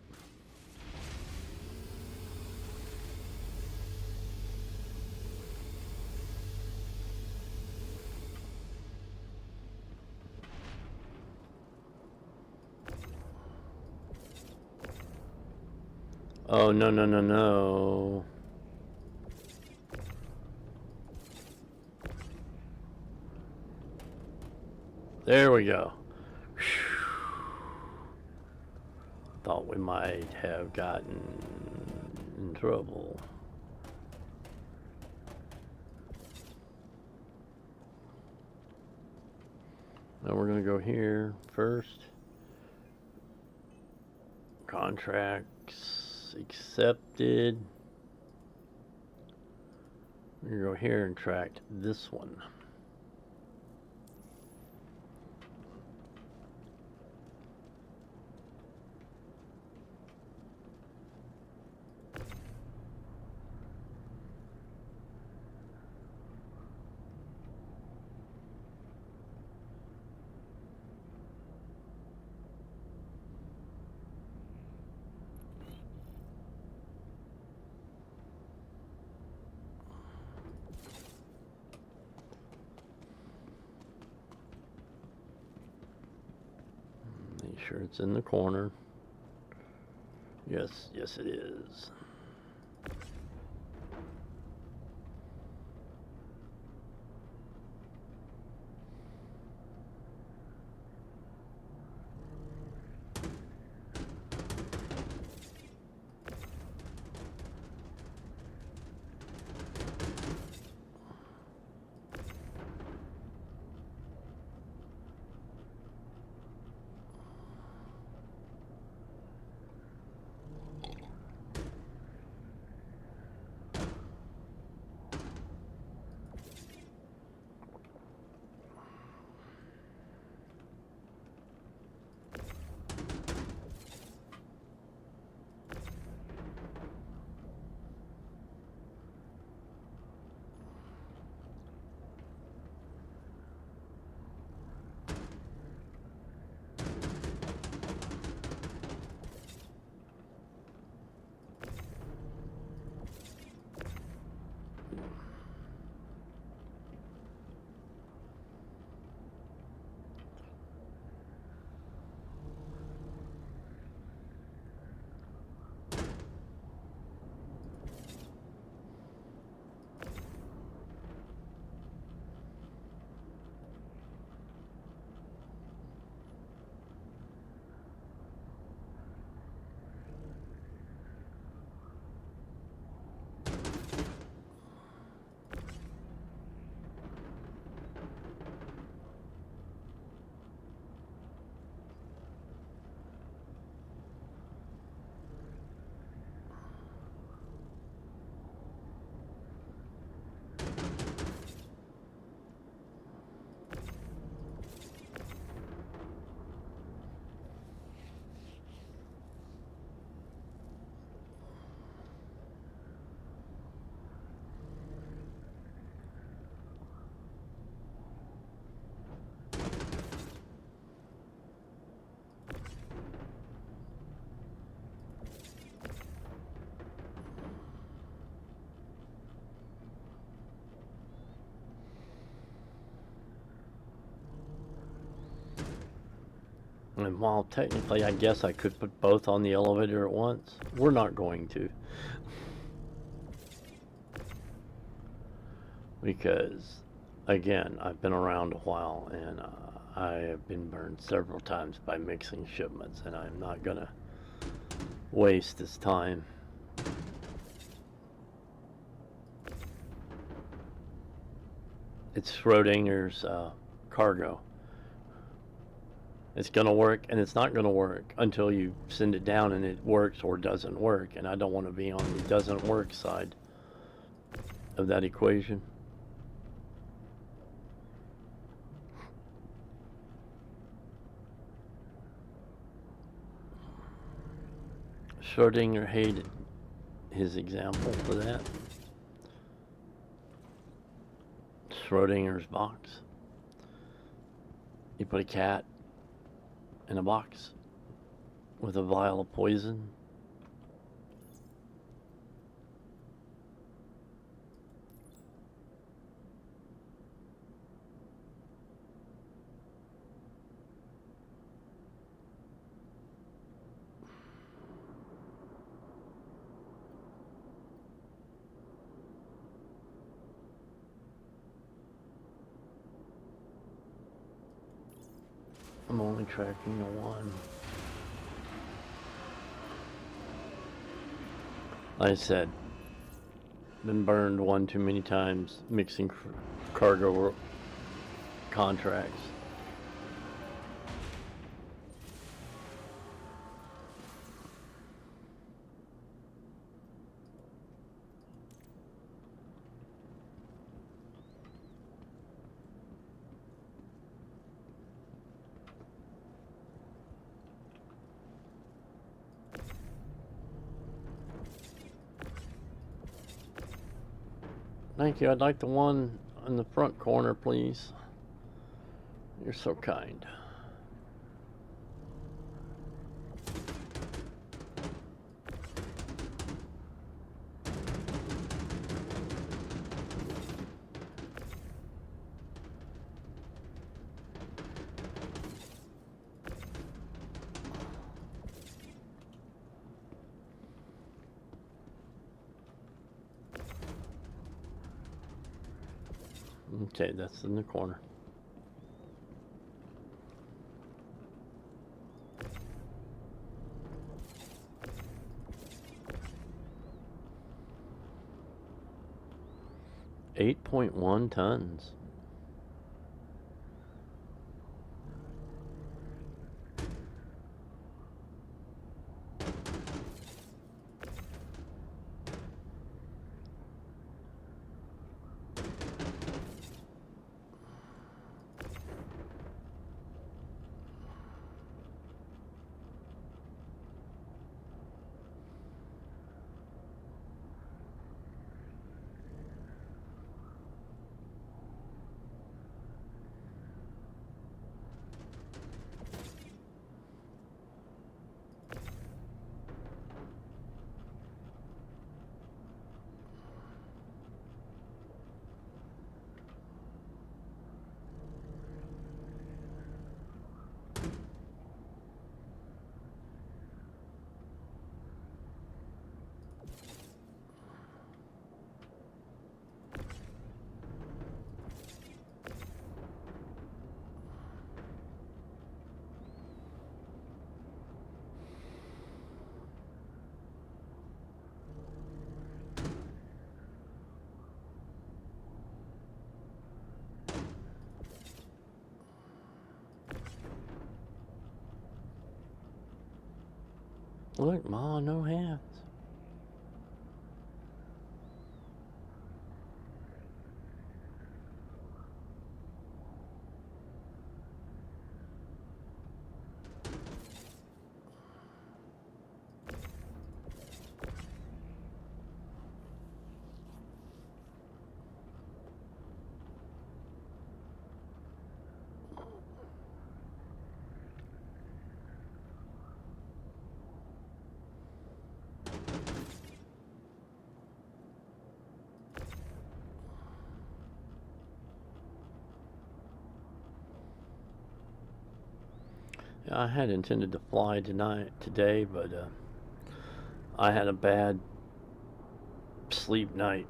Oh, no, no, no, no. There we go. Thought we might have gotten in trouble. Now we're gonna go here first. Contracts accepted. We're gonna go here and track this one. Make sure it's in the corner. Yes, yes it is. And while technically I guess I could put both on the elevator at once, we're not going to. Because, again, I've been around a while and I have been burned several times by mixing shipments, and I'm not gonna waste this time. It's Schrodinger's cargo. It's gonna work and it's not gonna work until you send it down and it works or doesn't work, and I don't want to be on the doesn't work side of that equation. Schrodinger hated his example for that. Schrodinger's box. You put a cat in a box with a vial of poison. I'm only tracking the one. Like I said, been burned one too many times mixing cargo contracts. Thank you. I'd like the one in the front corner, please. You're so kind. Okay, that's in the corner. $8.1 tons. Look, Ma, no hands. I had intended to fly today, but I had a bad sleep night,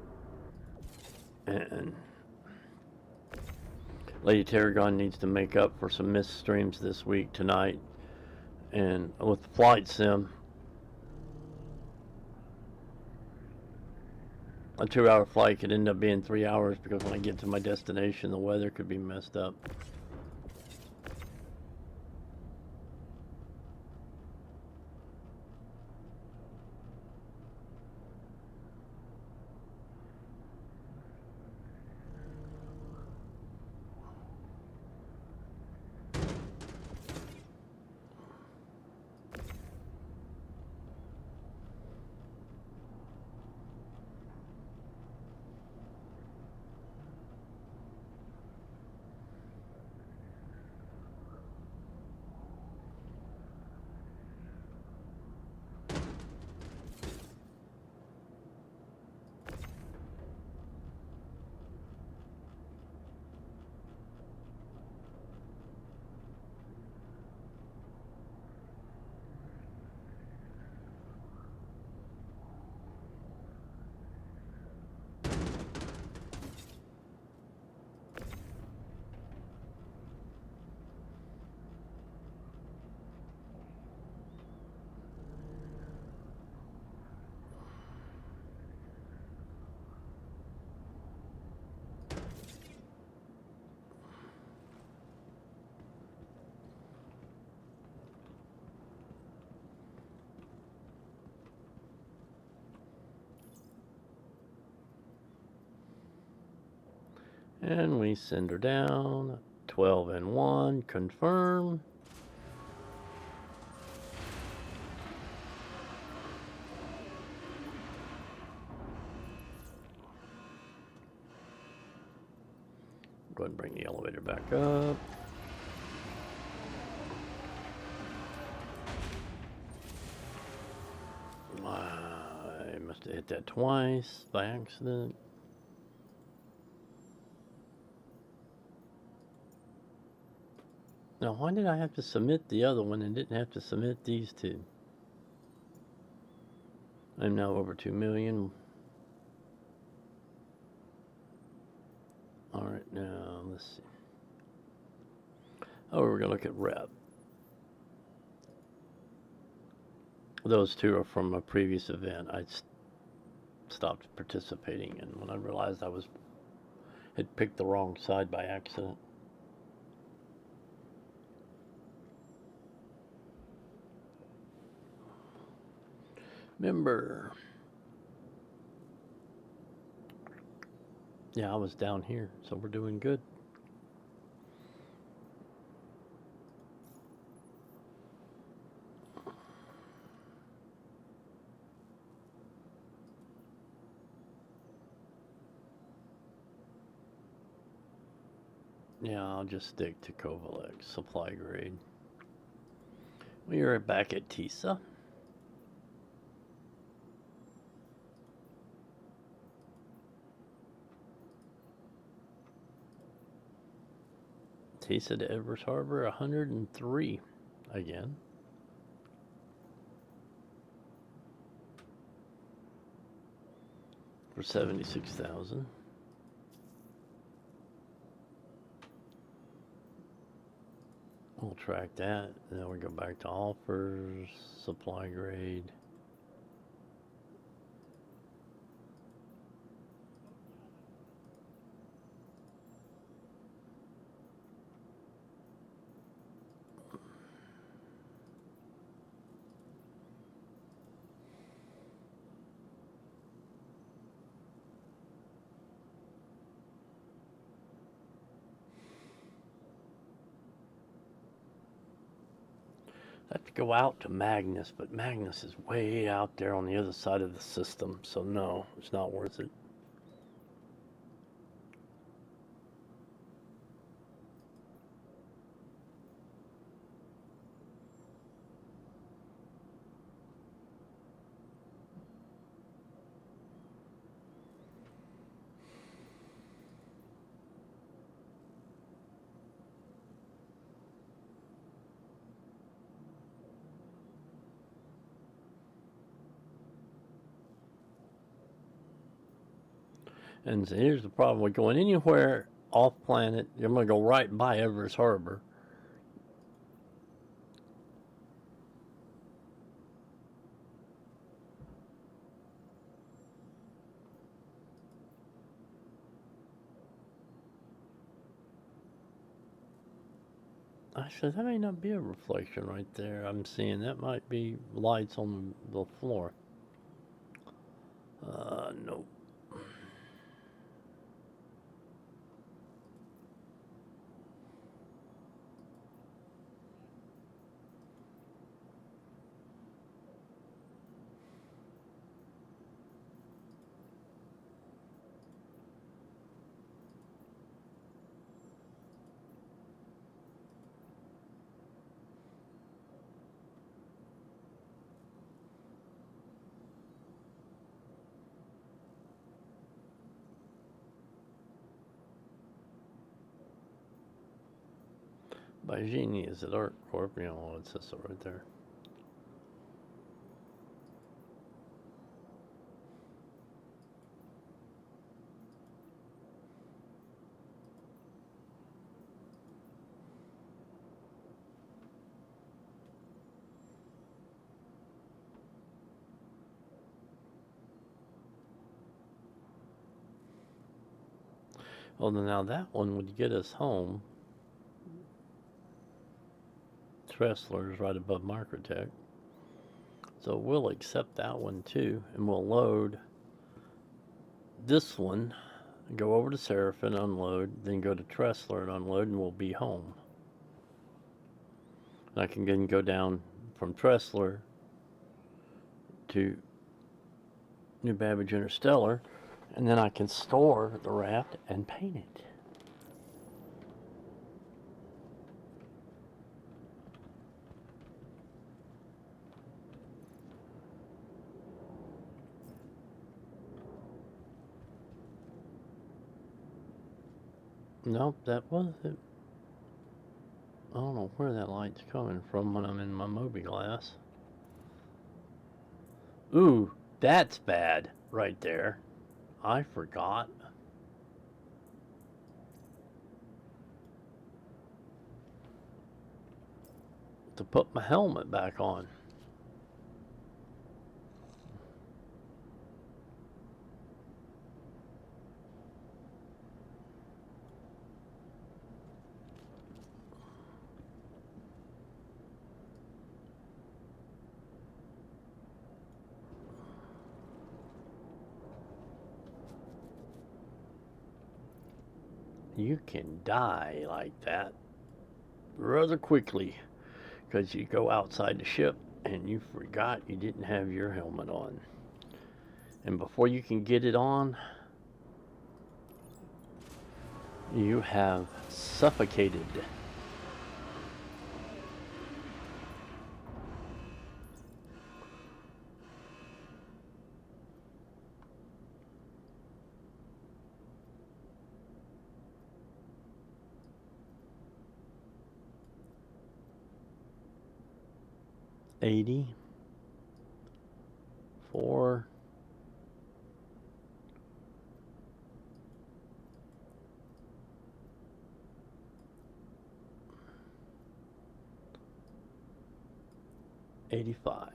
and Lady Tarragon needs to make up for some missed streams this week tonight. And with Flight Sim, a 2-hour flight could end up being 3 hours because when I get to my destination, the weather could be messed up. And we send her down. 12 and 1, confirm. Go ahead and bring the elevator back up. I must have hit that twice by accident. Now, why did I have to submit the other one and didn't have to submit these two? I'm now over 2 million. All right, now let's see. Oh, we're gonna look at rep. Those two are from a previous event. I stopped participating, and when I realized I had picked the wrong side by accident. Remember. Yeah, I was down here, so we're doing good. Yeah, I'll just stick to Kovalex, supply grade. We are back at TISA. TISA to Everest Harbor, 103 again. For 76,000. We'll track that, and then we go back to offers, supply grade. I have to go out to Magnus, but Magnus is way out there on the other side of the system, so no, it's not worth it. And so here's the problem with going anywhere off planet. You're going to go right by Everest Harbor. Actually, that may not be a reflection right there. I'm seeing that might be lights on the floor. Nope. By Genie is it Art Corp? You know, it says so right there. Well, now that one would get us home. Tressler's right above Microtech. So we'll accept that one too, and we'll load this one, go over to Seraphim, unload, then go to Tressler and unload, and we'll be home. And I can then go down from Tressler to New Babbage Interstellar, and then I can store the raft and paint it. Nope, that was it. I don't know where that light's coming from when I'm in my Mobi-Glass. Ooh, that's bad right there. I forgot. To put my helmet back on. You can die like that rather quickly because you go outside the ship and you forgot you didn't have your helmet on. And before you can get it on, you have suffocated. $84. $85.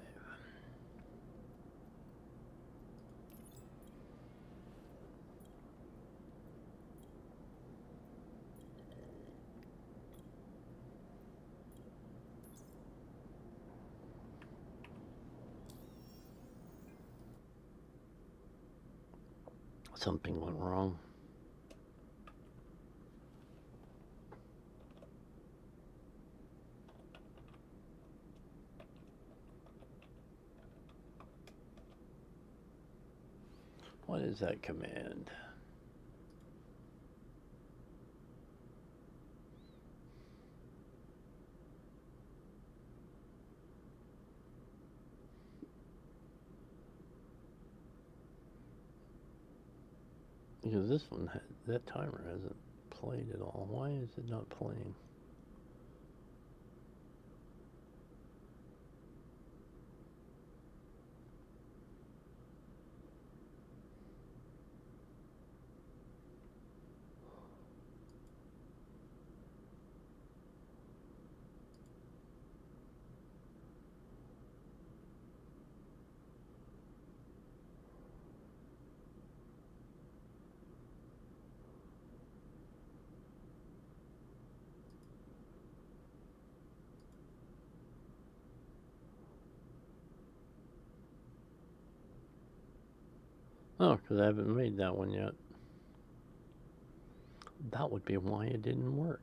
Something went wrong. What is that command? Because this one, that timer hasn't played at all. Why is it not playing? Oh, because I haven't made that one yet. That would be why it didn't work.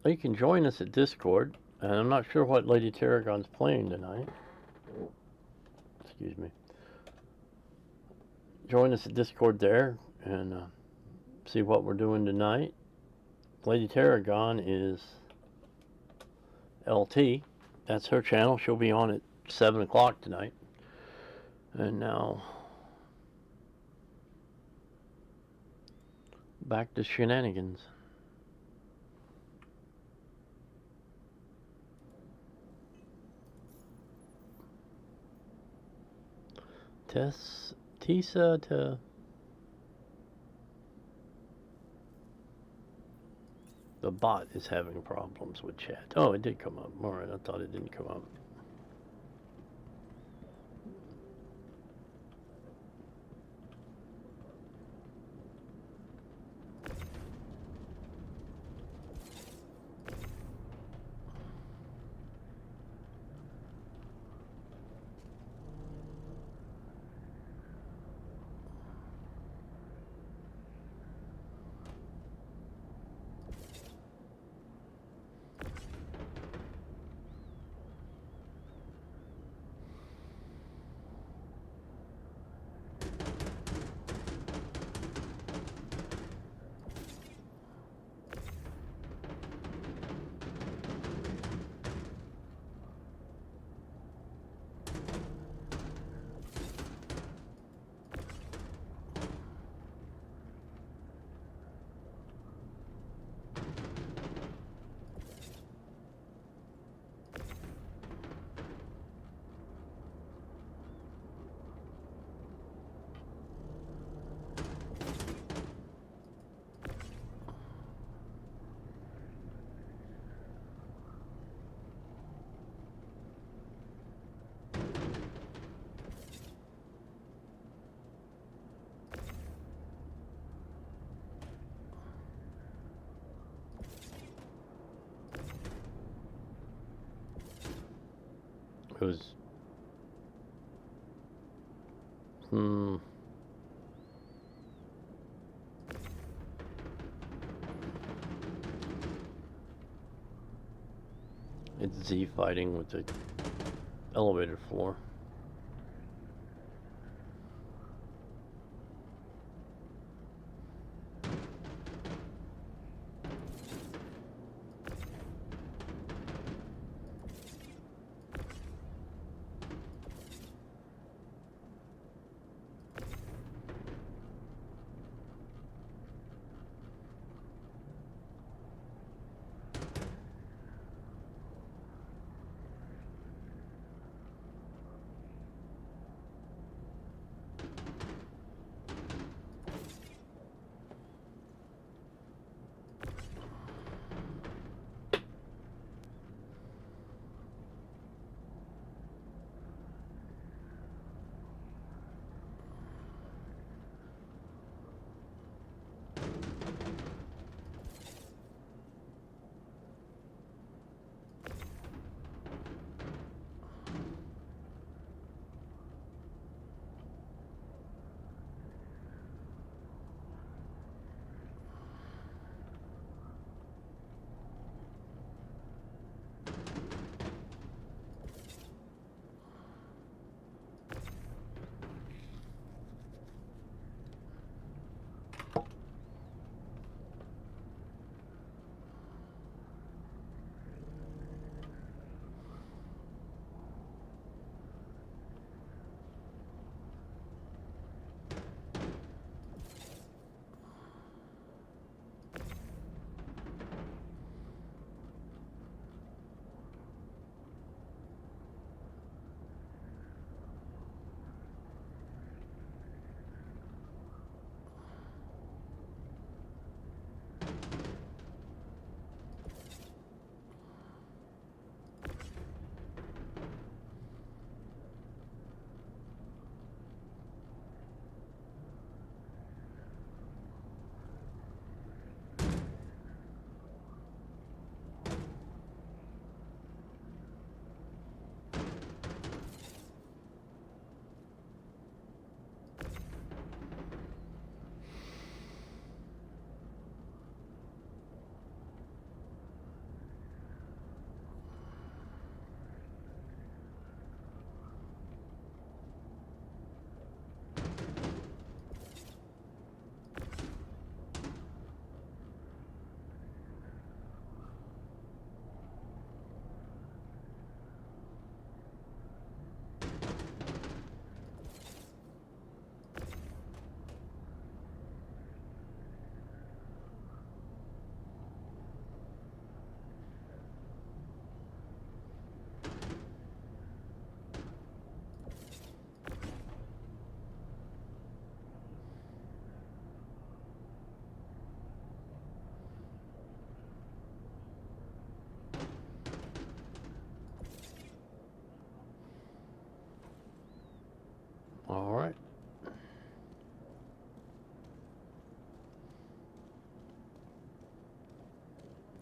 You can join us at Discord, and I'm not sure what Lady Tarragon's playing tonight. Excuse me. Join us at Discord there and see what we're doing tonight. Lady Tarragon is LT. That's her channel. She'll be on at 7 o'clock tonight. And now, back to shenanigans. Tisa to... The bot is having problems with chat. Oh, it did come up. Alright, I thought it didn't come up. It was... It's Z fighting with the elevator floor.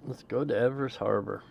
Let's go to Everest Harbor.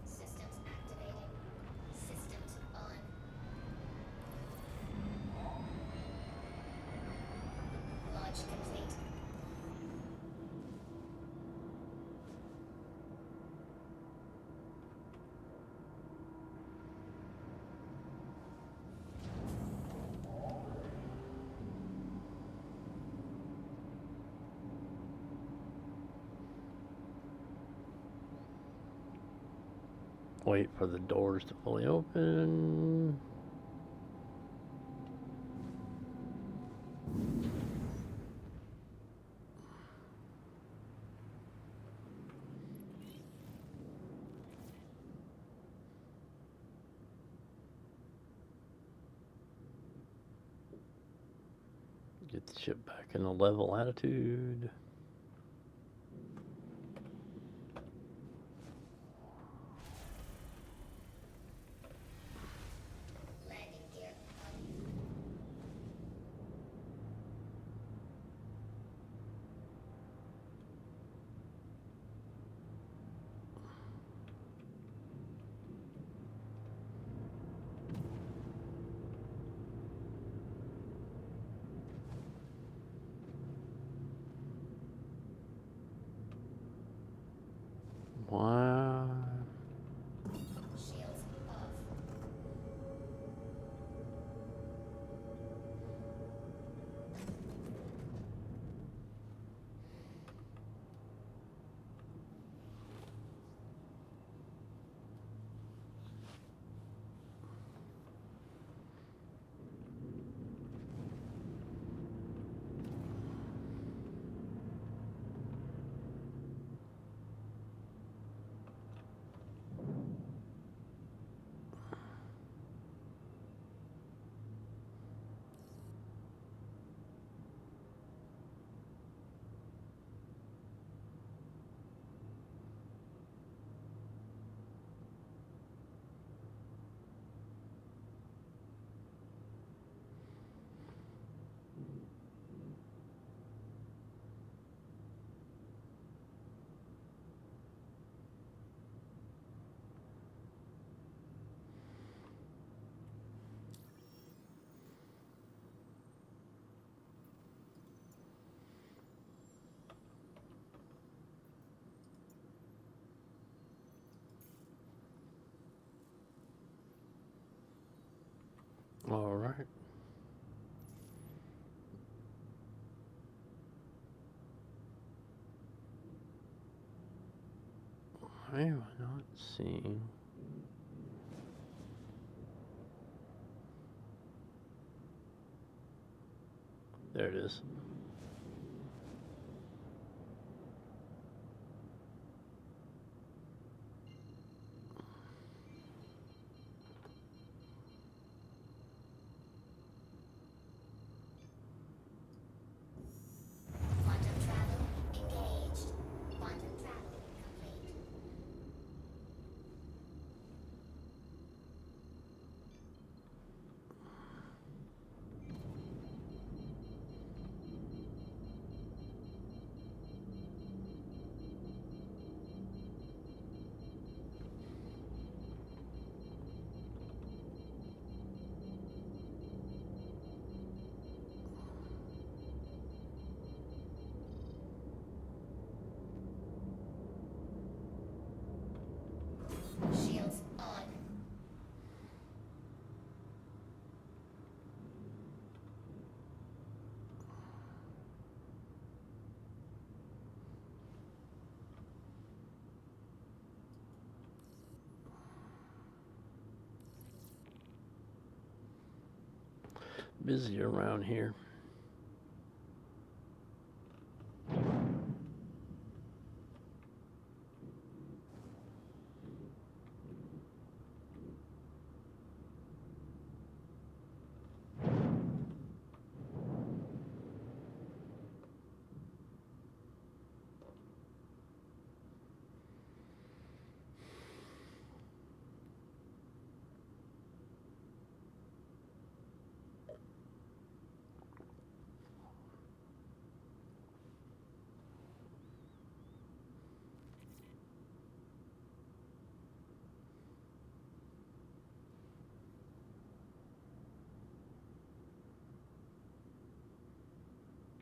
Systems activated. Systems on. Launch complete. Wait for the doors to fully open. Get the ship back in a level attitude. Landing gear on. Wow. Shields off. All right. Why am I not seeing? There it is. Quantum travel engaged. Quantum travel complete. busy around here.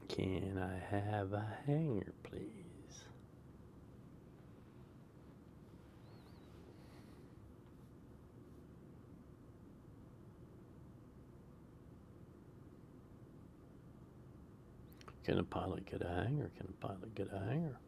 Can I have a hanger, please? Can a pilot get a hanger? Can a pilot get a hanger?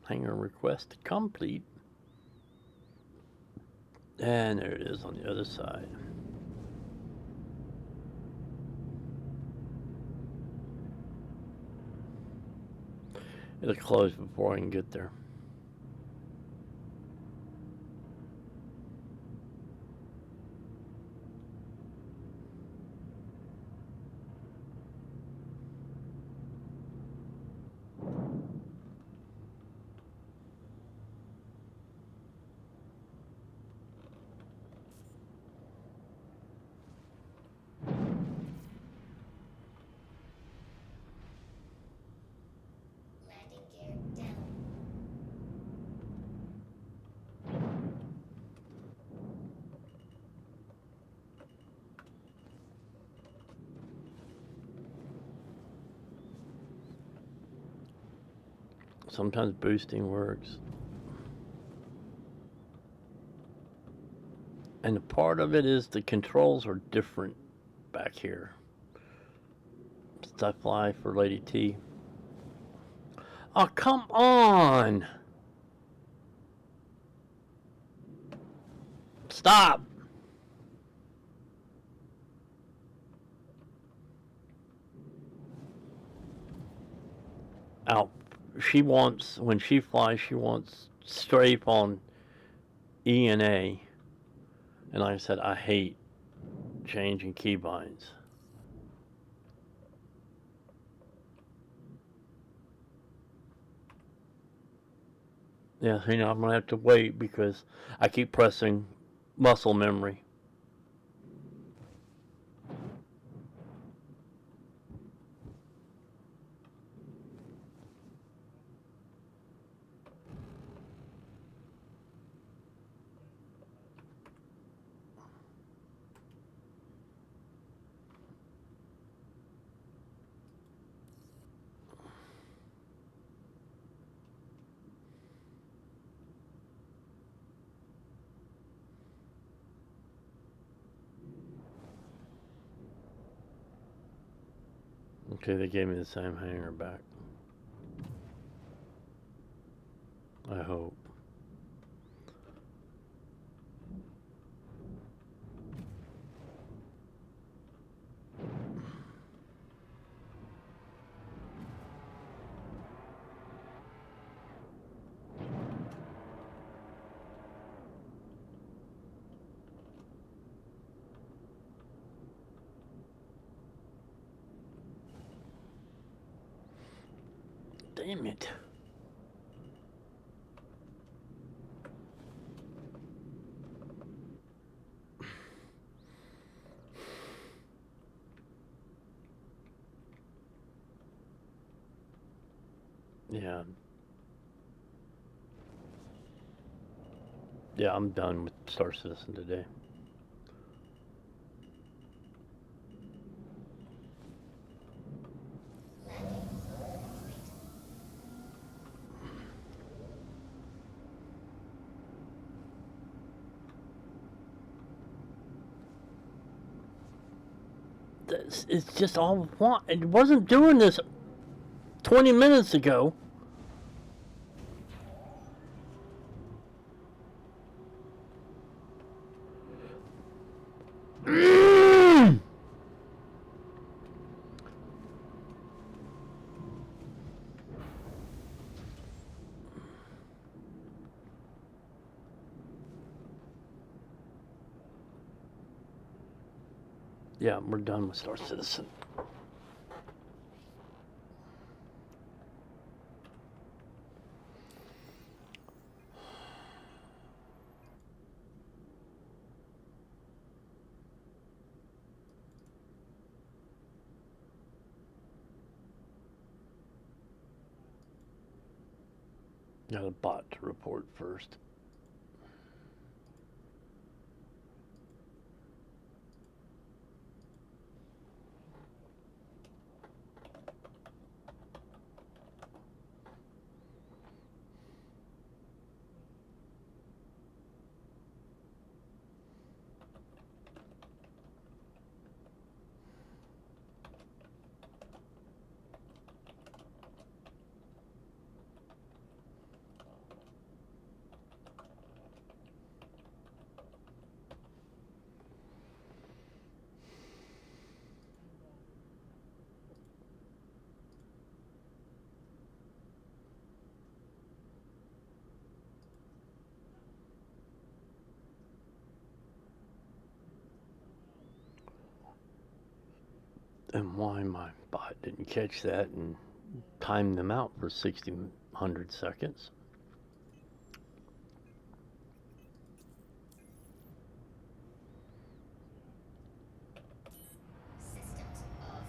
Hanger request complete. And there it is on the other side. It'll close before I can get there. Landing gear down. Sometimes boosting works. And a part of it is the controls are different back here. Stuff fly for Lady T. Oh, come on! Stop! Out. She wants, when she flies, she wants strafe on E and A. And like I said, I hate changing keybinds. Yeah, you know, I'm gonna have to wait because I keep pressing muscle memory. Okay, they gave me the same hanger back. I hope. Damn it. Yeah. Yeah, I'm done with Star Citizen today. Landing complete. It's just all it wasn't doing this 20 minutes ago. Yeah, we're done with Star Citizen. Got a bot to report first. And why my bot didn't catch that and time them out for 100 seconds. Systems off.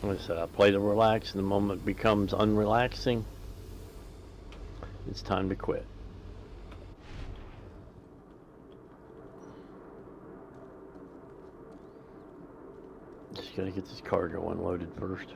Like I said, I play to relax, and the moment it becomes unrelaxing, it's time to quit. Just gotta get this cargo unloaded first.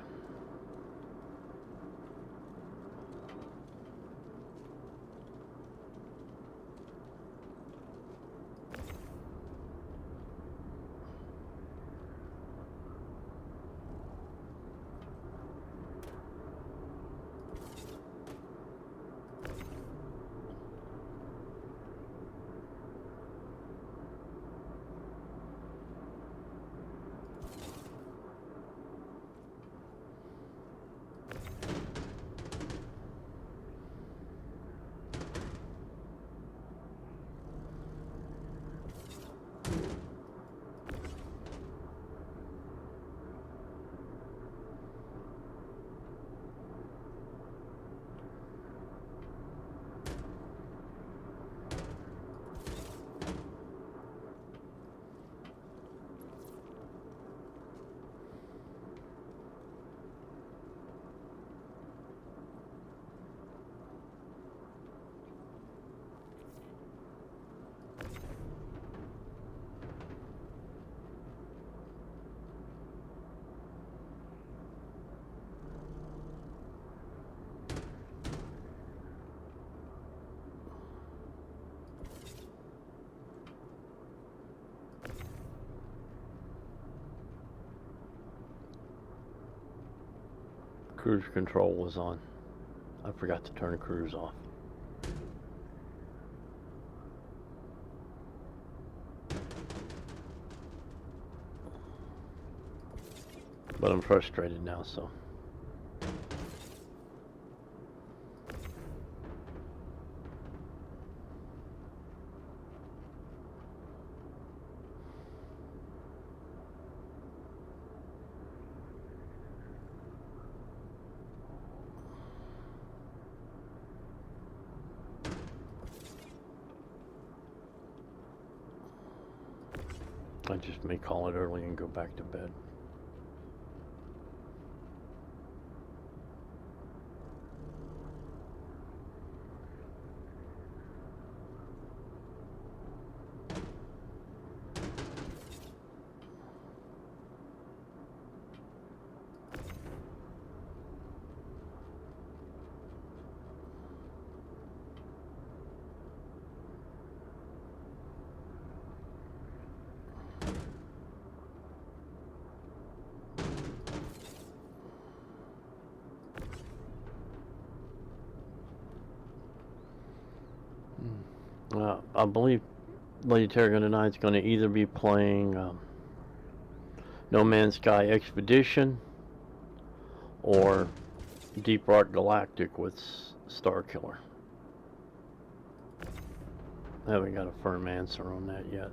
Cruise control was on. I forgot to turn cruise off. But I'm frustrated now, so. I just may call it early and go back to bed. I believe Lady Tarragon tonight's going to either be playing No Man's Sky Expedition or Deep Rock Galactic with Starkiller. I haven't got a firm answer on that yet.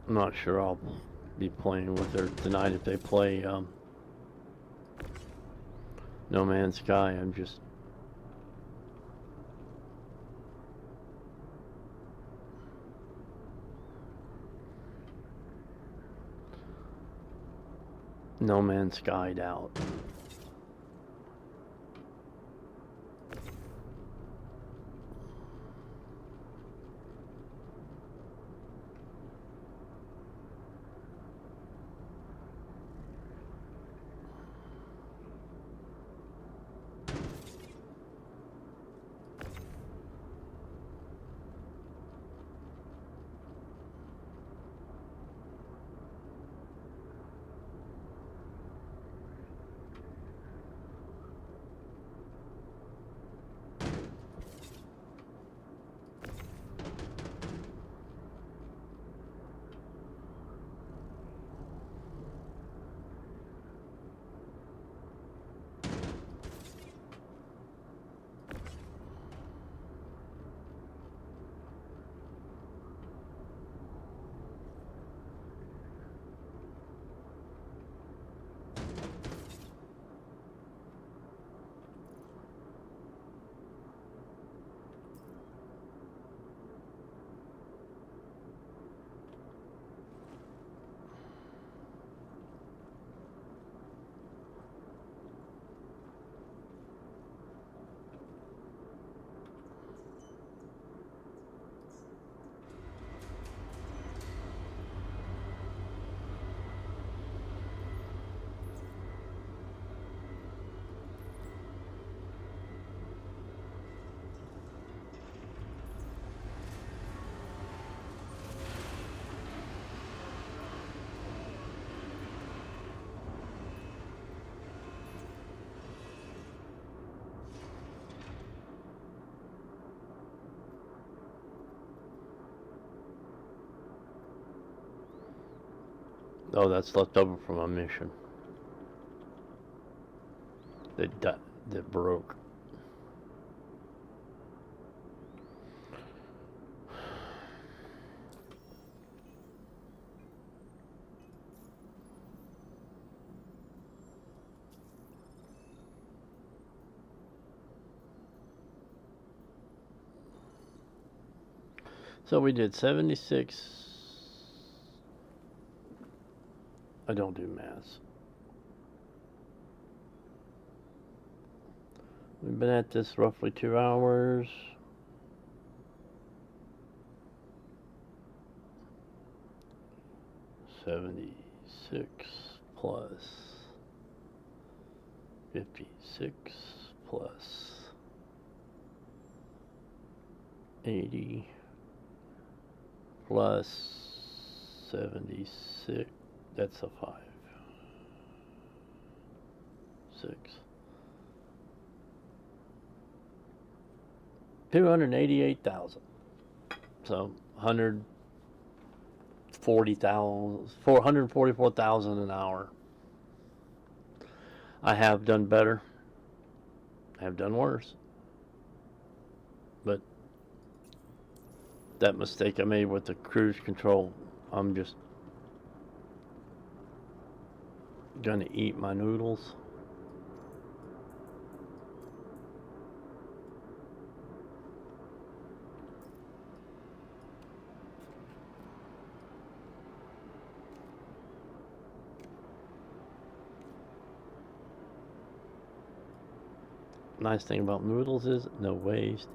I'm not sure I'll be playing with her tonight if they play No Man's Sky. I'm just No Man's Sky'd out. Oh, that's left over from a mission that broke. So we did 76. I don't do maths. We've been at this roughly 2 hours. $76 plus 56 plus 80 plus 76. That's a 5. 6. 288,000. So 444,000 an hour. I have done better. I have done worse. But that mistake I made with the cruise control, I'm just gonna eat my noodles. Nice thing about noodles is no waste.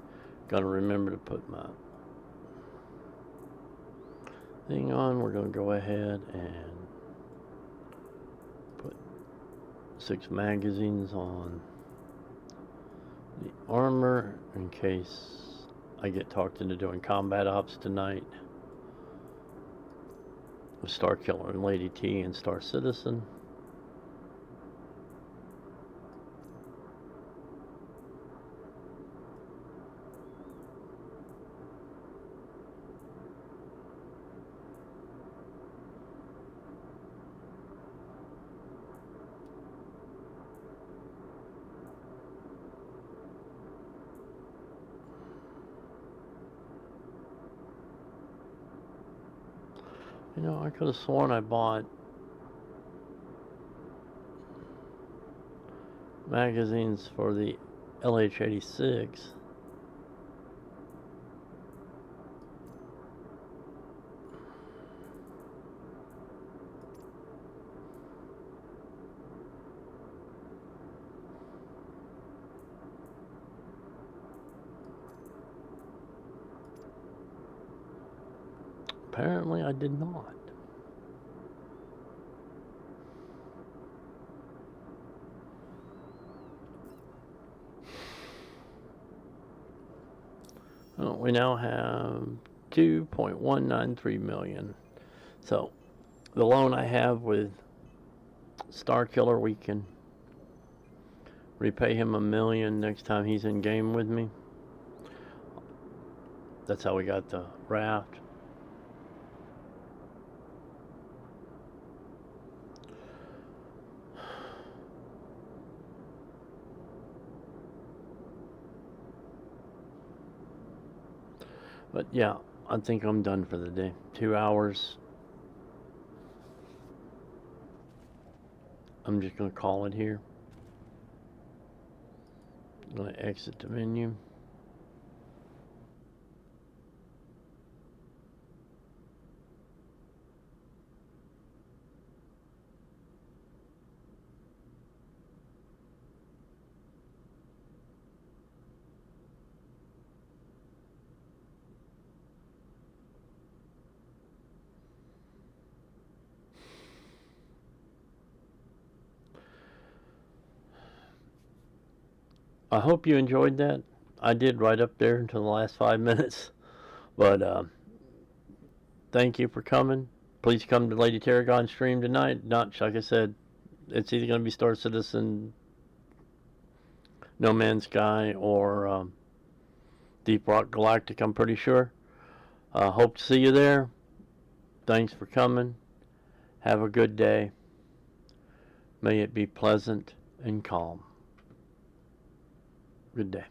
Gotta remember to put my thing on. We're gonna go ahead and put 6 magazines on the armor in case I get talked into doing combat ops tonight. Star Killer and Lady T and Star Citizen. You know, I could have sworn I bought magazines for the LH86. Apparently I did not. Well, we now have 2.193 million. So the loan I have with Star Killer, we can repay him $1 million next time he's in game with me. That's how we got the raft. But yeah, I think I'm done for the day. 2 hours. I'm just going to call it here. I'm going to exit the menu. I hope you enjoyed that. I did right up there until the last 5 minutes. But thank you for coming. Please come to Lady Tarragon stream tonight. Not, like I said, it's either going to be Star Citizen, No Man's Sky, or Deep Rock Galactic, I'm pretty sure. Hope to see you there. Thanks for coming. Have a good day. May it be pleasant and calm. Good day.